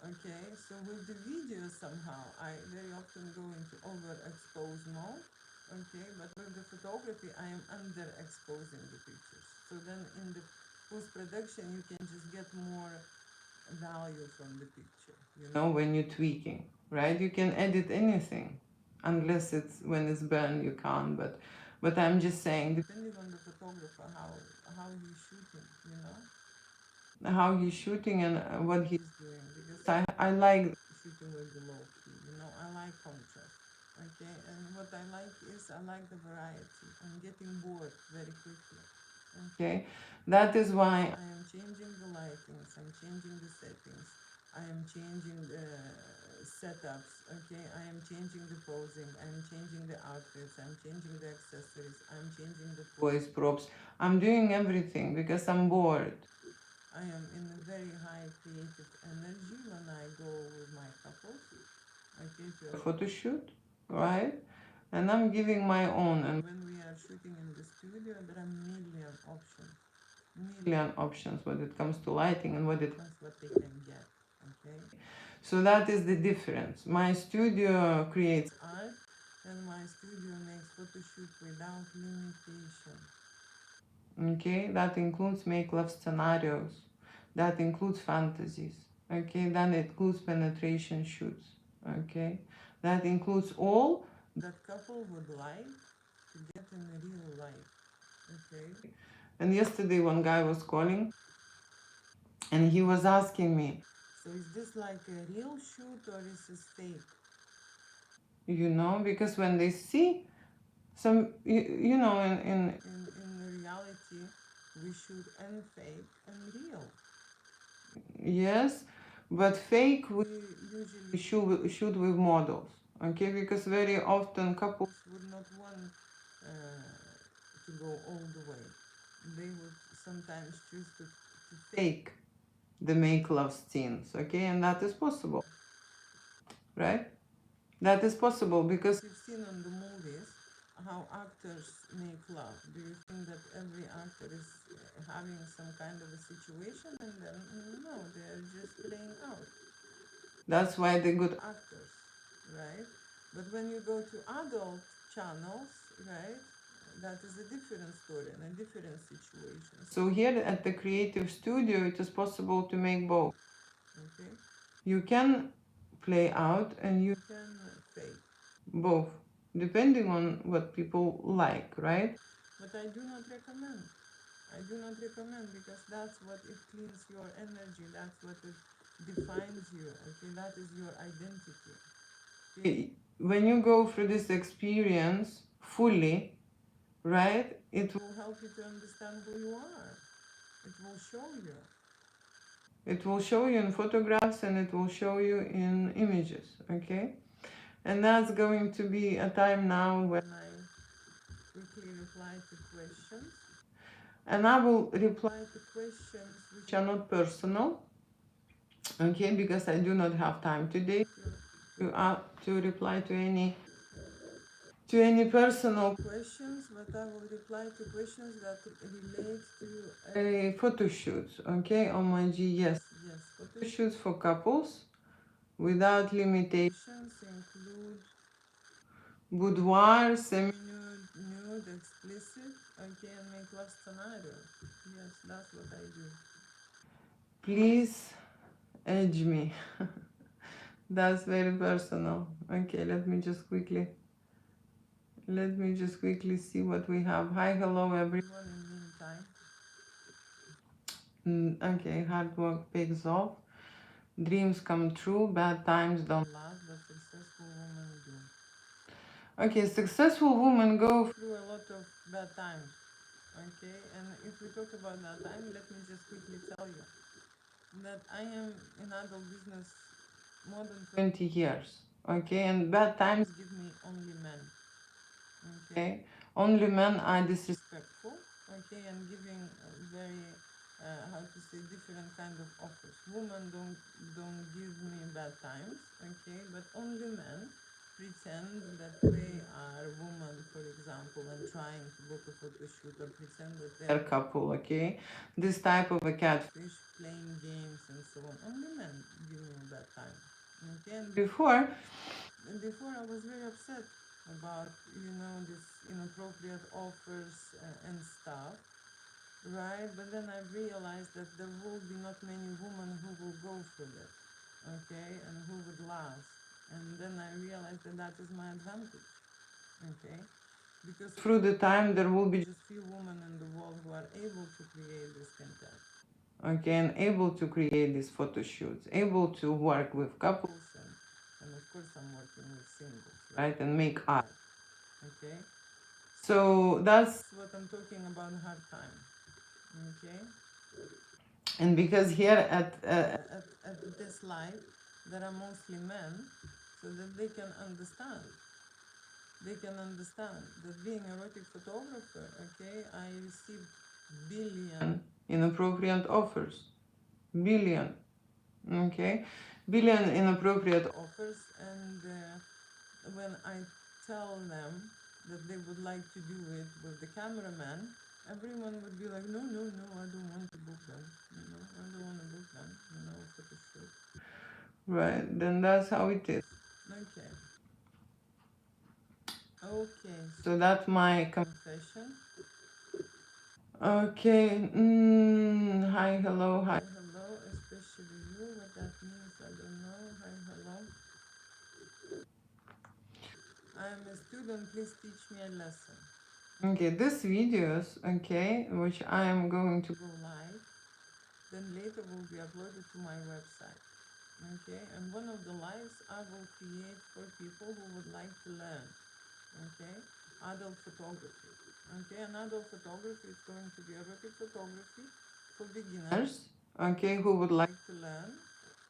Okay, so with the video somehow I very often go into overexpose mode. Okay, but with the photography I am underexposing the pictures. So then in the post production you can just get more value from the picture. When you're tweaking, right? You can edit anything, unless it's when it's burned you can't. But I'm just saying, depending on the photographer, how he's shooting, how he's shooting and what he's doing. Because I like shooting with the low key. I like contrast. Okay, and what I like is I like the variety. I'm getting bored very quickly. Okay, that is why I am changing the lightings, I'm changing the settings, I am changing the setups, okay, I am changing the posing, I'm changing the outfits, I'm changing the accessories, I'm changing the voice props. I'm doing everything because I'm bored. I am in a very high creative energy when I go with my couples, okay, to a photo shoot, right? And I'm giving my own. And when we are shooting in the studio, there are million options when it comes to lighting and what they can get. Okay, so that is the difference. My studio creates art, and my studio makes photo shoot without limitation. Okay, that includes make love scenarios, that includes fantasies. Okay, then it includes penetration shoots. Okay, that includes all that couple would like to get in real life. Okay, and yesterday one guy was calling and he was asking me, so is this like a real shoot or is this fake? Because when they see some, in reality, we shoot and fake and real. Yes, but fake we usually shoot with models. Okay, because very often couples would not want to go all the way. They would sometimes choose to fake the make love scenes. Okay, and that is possible, right? That is possible because you've seen on the movies how actors make love. Do you think that every actor is having some kind of a situation, and then no, they are just playing out. That's why they're good actors, right? But when you go to adult channels, right, that is a different story and a different situation. So here at the creative studio, it is possible to make both. Okay, you can play out and you can fake both, depending on what people like, right? But I do not recommend. I do not recommend, because that's what it cleans your energy. That's what it defines you. Okay, that is your identity. Okay, when you go through this experience fully, right, it will help you to understand who you are. It will show you. It will show you in photographs and it will show you in images. Okay, and that's going to be a time now when I quickly reply to questions. And I will reply to questions which are not personal, okay, because I do not have time today to reply to any personal questions, but I will reply to questions that relate to a photo shoot, okay, on my G. Yes, photo shoots for couples without limitations include boudoir, semi-nude, nude, explicit, okay, and make love scenario. Yes, that's what I do. Please edge me. That's very personal. Okay, let me just quickly see what we have. Hi, hello everyone in the meantime. Okay, hard work pays off. Dreams come true, bad times don't last, but successful women do. Okay, successful women go through a lot of bad times. Okay, and if we talk about that time, let me just quickly tell you that I am in adult business more than 20 years. Okay, and bad times give me only men. Okay, only men are disrespectful. Okay, and giving very how to say, different kind of offers. Women don't give me bad times. Okay, but only men pretend that they are women, for example, and trying to book a photo shoot, or pretend that they are a couple. Okay, this type of a catfish, playing games and so on. Only men give me a bad time. Okay, and before I was very upset about, this inappropriate offers and stuff, right? But then I realized that there will be not many women who will go through this, okay, and who would last. And then I realized that that is my advantage, okay, because through the time there will be just few women in the world who are able to create this content, okay, and able to create these photo shoots, able to work with couples, and of course I'm working with singles, right, and make art, okay. So that's what I'm talking about, hard time, okay. And because here at this live there are mostly men, so that they can understand that being erotic photographer, okay, I received billion inappropriate offers, billion, okay, billion inappropriate offers, and when I tell them that they would like to do it with the cameraman, everyone would be like, no, no, no, I don't want to book them, I don't want to book them, for the shoot. Right, then that's how it is. Okay. Okay, so that's my confession. Okay, hi, hello, especially you, what that means, I don't know. Hi, hello. I am a student, please teach me a lesson. Okay, this videos, okay, which I am going to go live, then later will be uploaded to my website. Okay, and one of the lives I will create for people who would like to learn. Okay, adult photography. Okay, and adult photography is going to be erotic photography for beginners. Okay, who would like to learn,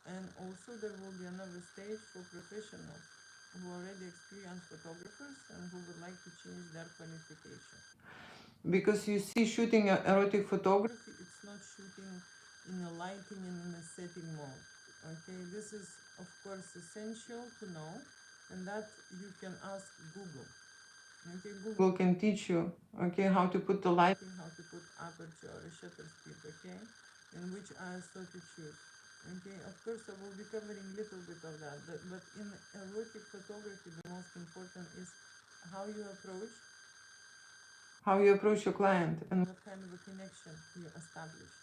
and also there will be another stage for professionals who already experienced photographers and who would like to change their qualification. Because you see, shooting erotic photography, it's not shooting in a lighting and in a setting mode. Okay, this is of course essential to know, and that you can ask Google. Okay, Google can teach you, okay, how to put the lighting, how to put aperture or shutter speed, okay, and which ISO to choose. Okay, of course I will be covering little bit of that, but in erotic photography the most important is how you approach your client and what kind of a connection you establish.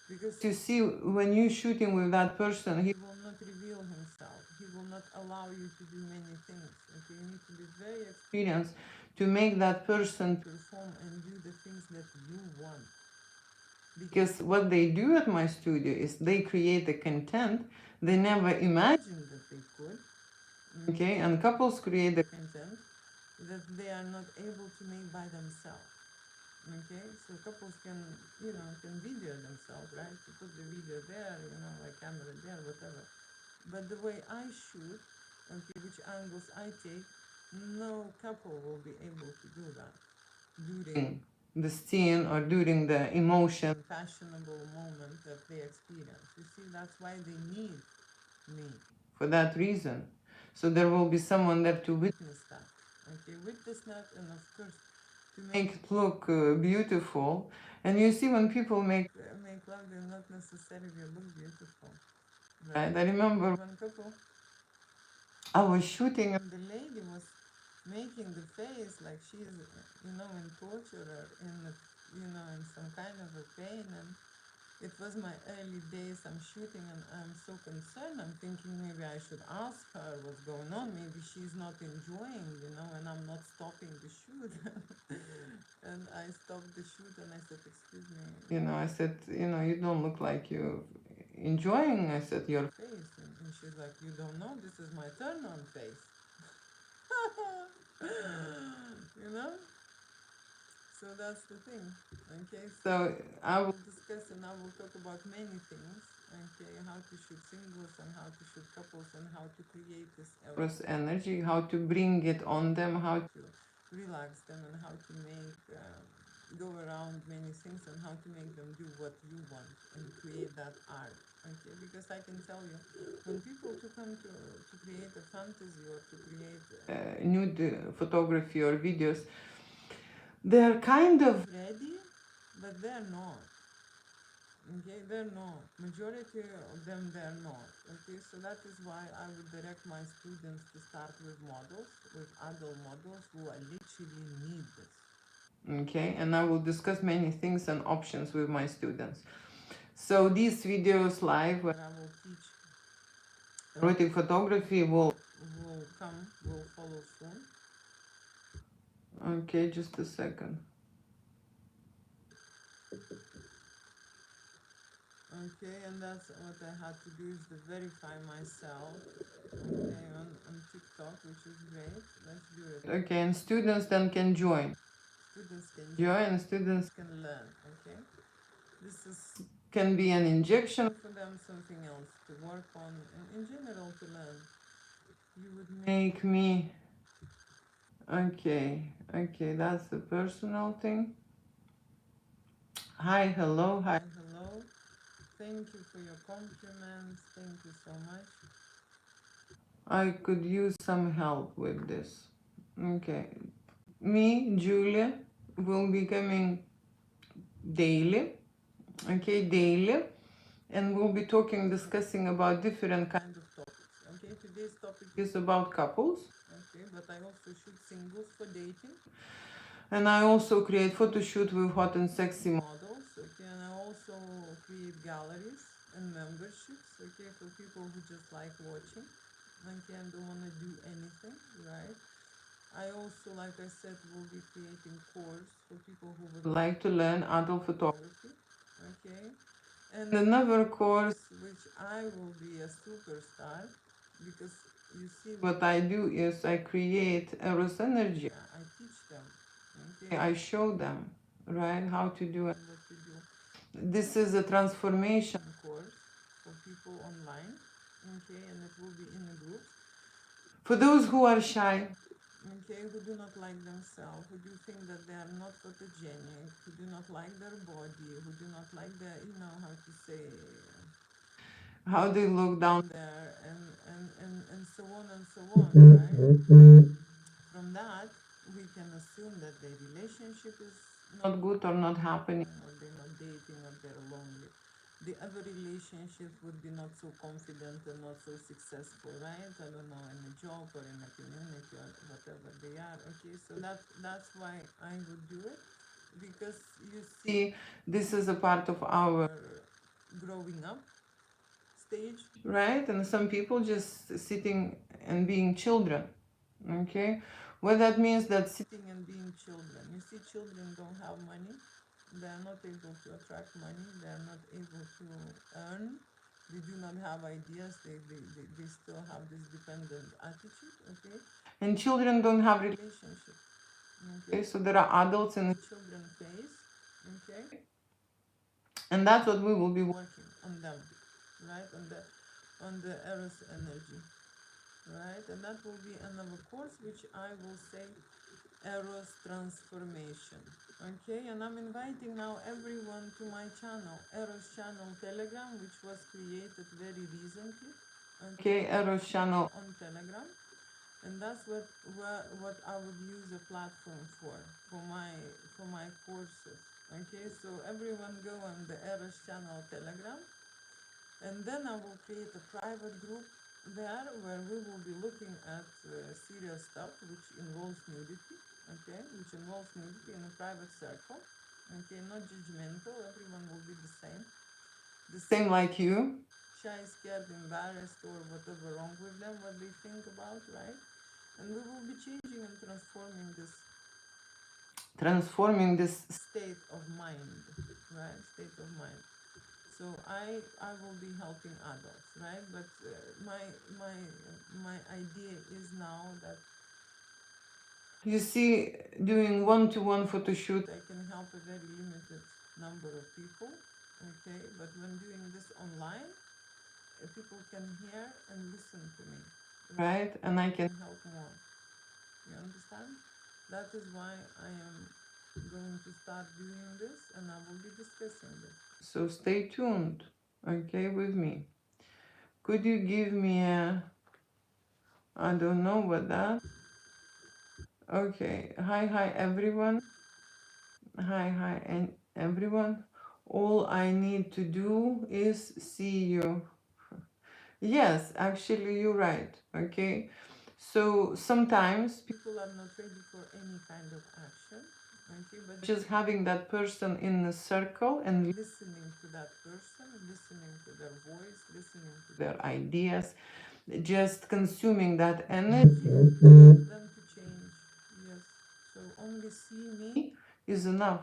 Because you see, when you're shooting with that person, he will not reveal himself. He will not allow you to do many things. Okay, you need to be very experienced to make that person perform and do the things that you want. Because what they do at my studio is they create the content they never imagined that they could. Okay, and couples create the content that they are not able to make by themselves. Okay, so couples can, can video themselves, right? To put the video there, like camera there, whatever. But the way I shoot, okay, which angles I take, no couple will be able to do that during the scene or during the emotion, fashionable moment that they experience. You see, that's why they need me for that reason. So there will be someone there to witness that. Okay, witness that, and of course to make it look beautiful. And you see, when people make love, they not necessarily look beautiful. Right? I remember one couple, I was shooting and the lady was making the face like she's, in torture or in some kind of a pain. And it was my early days. I'm shooting and I'm so concerned. I'm thinking maybe I should ask her what's going on. Maybe she's not enjoying, and I'm not stopping the shoot. And I stopped the shoot and I said, "Excuse me." I said, "You don't look like you're enjoying," I said, "your face." And she's like, "You don't know, this is my turn on face." you know? So that's the thing. Okay, so I will discuss and I will talk about many things. Okay, how to shoot singles and how to shoot couples and how to create this eros energy, how to bring it on them, how to relax them, and how to make go around many things and how to make them do what you want and create that art. Okay, because I can tell you, when people to come to create a fantasy or to create nude photography or videos, they're kind of ready, but they're not. Okay, they're not. Majority of them, they're not. Okay, so that is why I would direct my students to start with models, with adult models who are literally need this. Okay, and I will discuss many things and options with my students. So these videos live where I will teach erotic photography will follow soon. Okay, just a second. Okay, and that's what I had to do is to verify myself. Okay, on TikTok, which is great. Let's do it. Okay, and students then can join. Students can join and students can learn. Okay, this is can be an injection for them, something else to work on, and in general to learn. You would make me. Okay, that's the personal thing. Hi, hello, hi, hello. Thank you for your compliments. Thank you so much. I could use some help with this. Okay. Me, Julia, will be coming daily. Okay, daily. And we'll be discussing about different kind of topics. Okay, today's topic is about couples. Okay, but I also shoot singles for dating. And I also create photo shoot with hot and sexy models. Okay, and I also create galleries and memberships. Okay, for people who just like watching. Okay, and don't want to do anything, right? I also, like I said, will be creating course for people who would like to learn adult photography. Okay, and another course which I will be a superstar because you see what I do is I create eros energy. I teach them. Okay, I show them, right, how to do and what to do. This is a transformation course for people online. Okay, and it will be in a group. For those who are shy, okay, who do not like themselves, who do think that they are not photogenic, who do not like their body, who do not like their, how to say, how they look down there, and so on and so on, right? From that, we can assume that their relationship is not good or not happening, or they're not dating, or they're lonely. The other relationships would be not so confident and not so successful, right? I don't know, in a job or in a community or whatever they are. Okay, so that's why I would do it, because you see, this is a part of our growing up stage, right? And some people just sitting and being children. Okay, well, that means that sitting and being children, you see, children don't have money, they are not able to attract money, they are not able to earn, they do not have ideas, they still have this dependent attitude. Okay, and children don't have relationship. Okay, so there are adults in the children phase. Okay, and that's what we will be working on them, right? On the eros energy, right? And that will be another course which I will say eros transformation. Okay, and I'm inviting now everyone to my channel, eros channel telegram, which was created very recently. Okay, eros channel on telegram, and that's what I would use a platform for my courses. Okay, so everyone go on the eros channel telegram, and then I will create a private group there where we will be looking at serious stuff which involves nudity. Okay, which involves nudity in a private circle. Okay, not judgmental, everyone will be the same like you, shy, scared, embarrassed, or whatever wrong with them, what they think about, right? And we will be changing and transforming this state of mind, right? State of mind. So I will be helping adults, right? But my my idea is now that, you see, doing one-to-one photo shoot, I can help a very limited number of people. Okay, but when doing this online, people can hear and listen to me, right? And I can help more. You understand? That is why I am going to start doing this, and I will be discussing this. So stay tuned, okay, with me. Could you give me a, I don't know what that. Okay, hi everyone. Hi and everyone. All I need to do is see you. Yes, actually, you're right. Okay. So sometimes people are not ready for any kind of action. Okay, but just having that person in the circle and listening to that person, listening to their voice, listening to their ideas, just consuming that energy for them to change. Yes. So only see me is enough.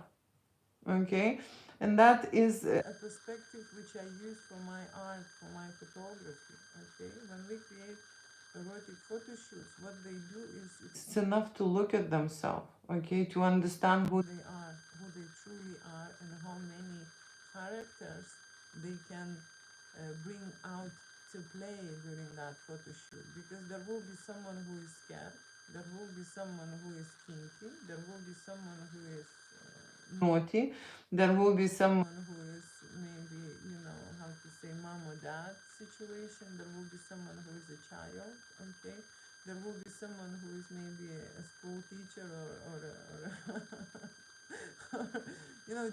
Okay, and that is a perspective which I use for my art, for my photography. Okay, when we create erotic photo shoots, what they do is it's enough to look at themselves. Okay, to understand who they are, who they truly are, and how many characters they can bring out to play during that photo shoot. Because there will be someone who is scared, there will be someone who is kinky, there will be someone who is naughty, there will be someone who is maybe, how to say, mom or dad situation, there will be someone who is a child. Okay, there will be someone who is maybe a school teacher, or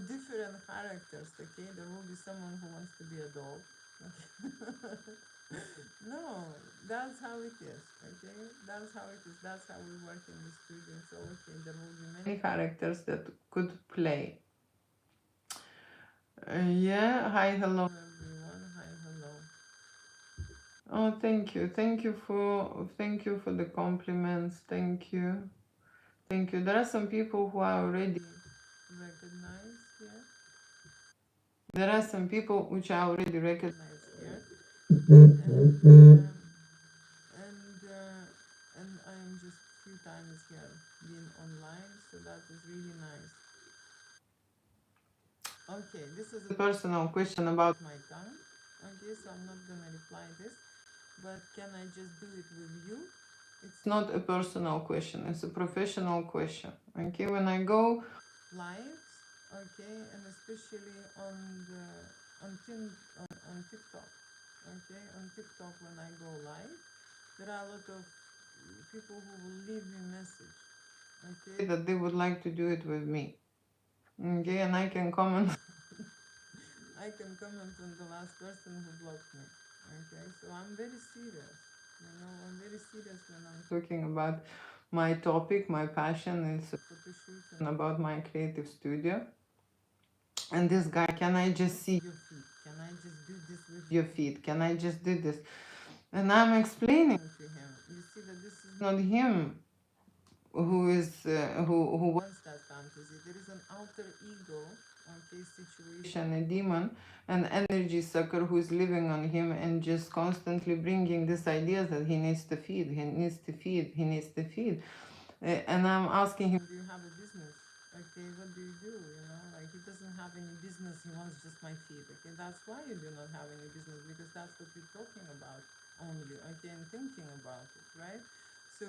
different characters. Okay, there will be someone who wants to be a dog. Okay. No, that's how it is. Okay, that's how it is. That's how we work in the studio. So okay, there will be many characters that could play. Yeah. Hi, hello everyone. Hi, hello. Oh, thank you for the compliments. Thank you. There are some people who are already recognized here. There are some people which are already recognized here. And I am just few times here being online, so that is really nice. Okay, this is a personal question about my tongue. Okay, so I'm not gonna reply this, but can I just do it with you? It's not a personal question, it's a professional question. Okay, when I go live, okay, and especially on TikTok. Okay, on TikTok when I go live, there are a lot of people who will leave me message. okay, that they would like to do it with me. Okay, and I can comment. I can comment on the last person who blocked me. Okay, so I'm very serious. I'm very serious when I'm talking about my topic. My passion is a photo shoot and about my creative studio. And this guy, can I just see your feet? Can I just do this with your feet? Can I just do this? And I'm explaining to him, you see that this is not him who is who wants that fantasy. There is an alter ego, okay, situation, a demon, an energy sucker who is living on him and just constantly bringing this idea that he needs to feed, he needs to feed, he needs to feed. And I'm asking him, do you have a business? Okay, what do you do? Like he doesn't have any business, he wants just my feed. Okay, that's why you do not have any business, because that's what you're talking about only, okay, and thinking about it, right? So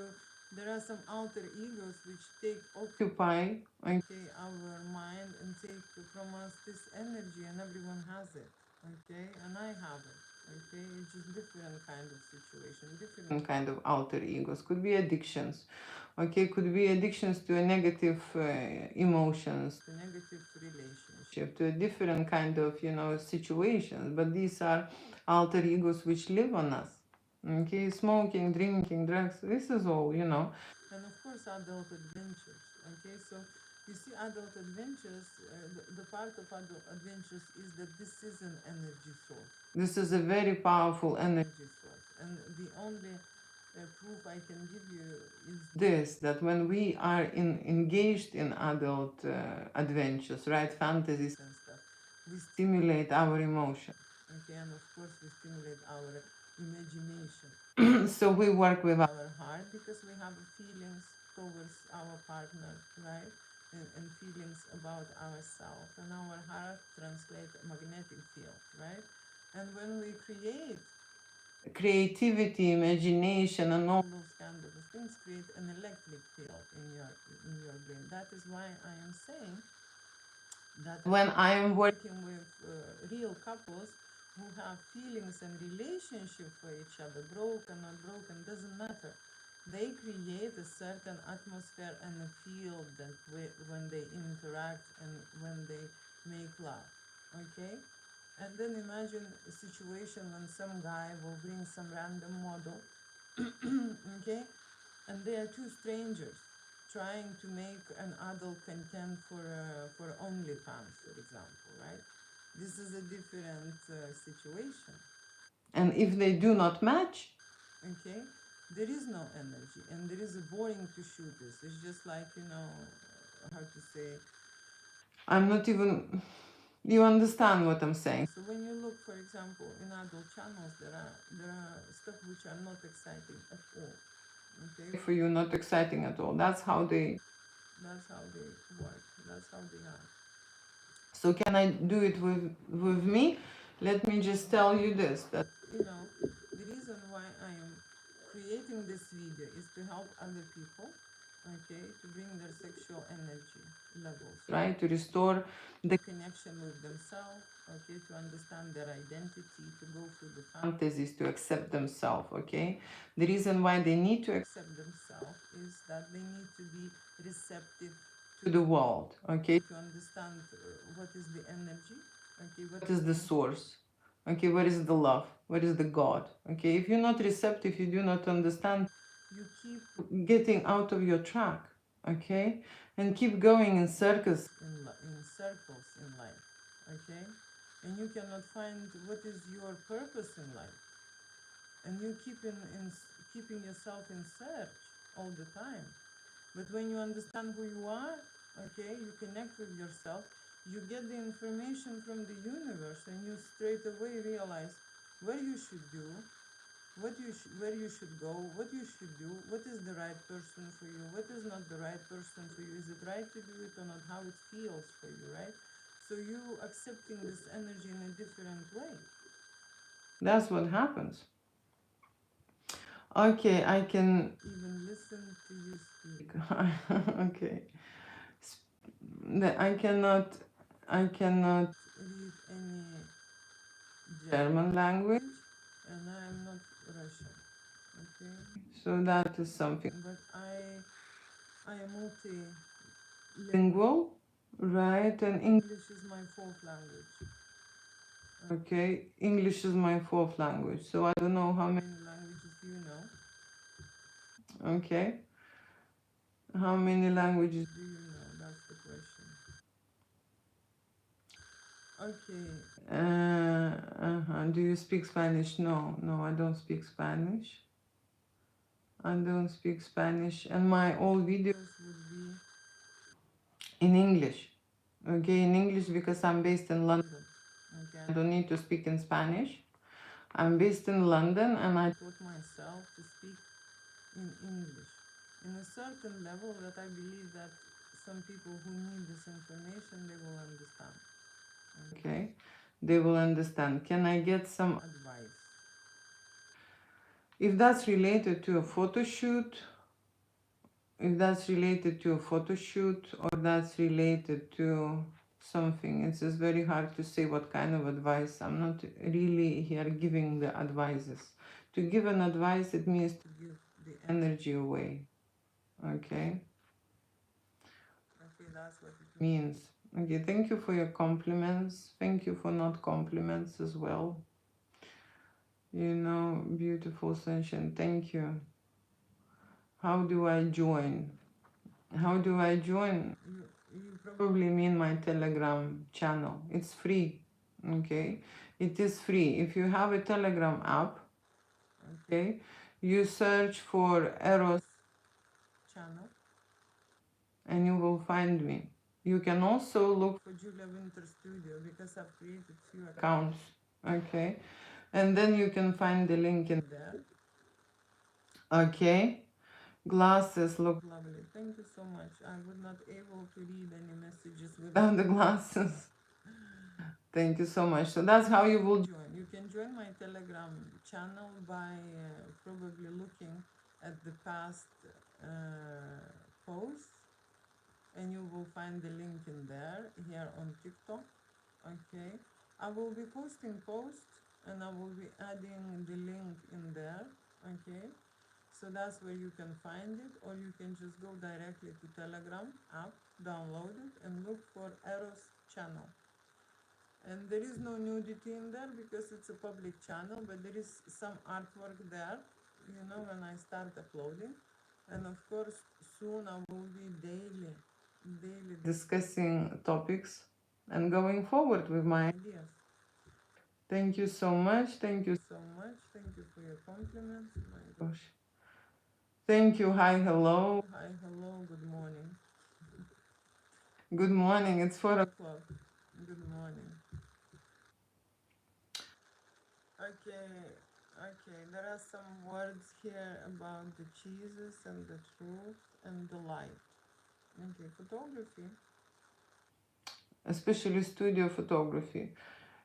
there are some alter egos which take occupy, okay, our mind and take from us this energy, and everyone has it, okay, and I have it. Okay, it's just different kind of situation, different kind of alter egos. Could be addictions, okay, could be addictions to a negative emotions, to negative relationship, to a different kind of situations. But these are alter egos which live on us. Okay, smoking, drinking, drugs. This is all. And of course, adult adventures. Okay, so you see, adult adventures. The part of adult adventures is that this is an energy source. This is a very powerful energy source, and the only proof I can give you is this: that when we are engaged in adult adventures, right, fantasies and stuff, we stimulate our emotion. Okay, and of course, we stimulate our imagination. So we work with our heart because we have feelings towards our partner, right? And feelings about ourselves, and our heart translates magnetic field, right? And when we create creativity, imagination, and all those kind of things, create an electric field in your brain. That is why I am saying that when I am working with real couples who have feelings and relationship for each other, broken or broken, doesn't matter. They create a certain atmosphere and a field that when they interact and when they make love. Okay? And then imagine a situation when some guy will bring some random model, okay? And they are two strangers trying to make an adult content for OnlyFans, for example, right? This is a different situation. And if they do not match, okay, there is no energy, and there is a boring to shoot this. It's just like how to say. I'm not even. You understand what I'm saying? So when you look, for example, in adult channels, there are stuff which are not exciting at all. Okay, for you, not exciting at all. That's how they work. That's how they are. So can I do it with me? Let me just tell you this, that the reason why I am creating this video is to help other people, okay, to bring their sexual energy levels, right, to restore the connection with themselves, okay, to understand their identity, to go through the fantasies, to accept themselves, okay. The reason why they need to accept themselves is that they need to be receptive to the world, okay, to understand what is the energy, okay, what is the source, okay, what is the love, what is the God, okay. If you're not receptive, you do not understand, you keep getting out of your track, okay, and keep going in circles in life, okay, and you cannot find what is your purpose in life, and you keeping yourself in search all the time. But when you understand who you are, okay, you connect with yourself, you get the information from the universe, and you straight away realize what you should do, where you should go, what you should do, what is the right person for you, what is not the right person for you, is it right to do it or not, how it feels for you, right? So you accepting this energy in a different way. That's what happens. Okay, I can even listen to you speak. Okay. I cannot read any German language, and I'm not Russian. Okay, so that is something. But I am multilingual, right? And English is my fourth language. Okay, English is my fourth language. So I don't know how many languages you know. Okay, how many languages do you know? That's the question. Okay. Do you speak Spanish? No, no, I don't speak Spanish. I don't speak Spanish, and my all videos would be in English. Okay, in English because I'm based in London. Okay, I don't need to speak in Spanish. I'm based in London and I taught myself to speak in English. In a certain level that I believe that some people who need this information, they will understand. Okay, they will understand. Can I get some advice? If that's related to a photo shoot, if that's related to a photo shoot or that's related to something, it's just very hard to say what kind of advice. I'm not really here giving the advices. To give an advice, it means to give the energy away. Okay? Okay, that's what it means. Okay, thank you for your compliments. Thank you for not compliments as well. You know, beautiful sunshine. Thank you. How do I join? How do I join? You probably mean my Telegram channel. It's free. Okay, it is free. If you have a Telegram app, okay, you search for Eros channel and you will find me. You can also look for Julia Winter Studio because I've created few accounts. Okay, and then you can find the link in there. Okay. Glasses look lovely. Thank you so much. I would not able to read any messages without the glasses. Thank you so much. So that's how you will join. You can join my Telegram channel by probably looking at the past posts, and you will find the link in there here on TikTok. Okay, I will be posting posts and I will be adding the link in there. Okay, so that's where you can find it, or you can just go directly to Telegram app, download it, and look for Eros channel. And there is no nudity in there because it's a public channel, but there is some artwork there, you know, when I start uploading. And of course, soon I will be daily discussing topics and going forward with my ideas. Thank you so much. Thank you so much. Thank you for your compliments. My gosh. Thank you. Hi, hello. Hi, hello. Good morning. Good morning. It's 4 o'clock. Good morning. Okay, okay. There are some words here about the cheeses and the truth and the light. Okay, photography, especially studio photography.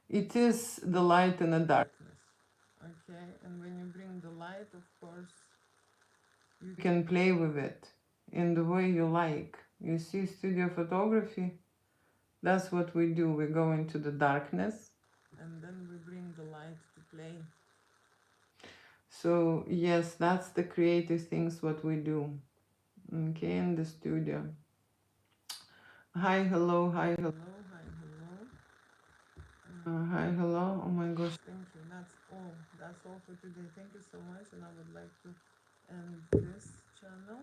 It is the light and the darkness. Okay, and when you bring the light, of course, you can play with it in the way you like. You see, studio photography, that's what we do. We go into the darkness and then we bring the light to play. So, yes, that's the creative things what we do. Okay, in the studio. Hi, hello, hi, hello, hi, hello. Hi, hello. Oh my gosh, thank you. That's all. That's all for today. Thank you so much. And I would like to end this channel.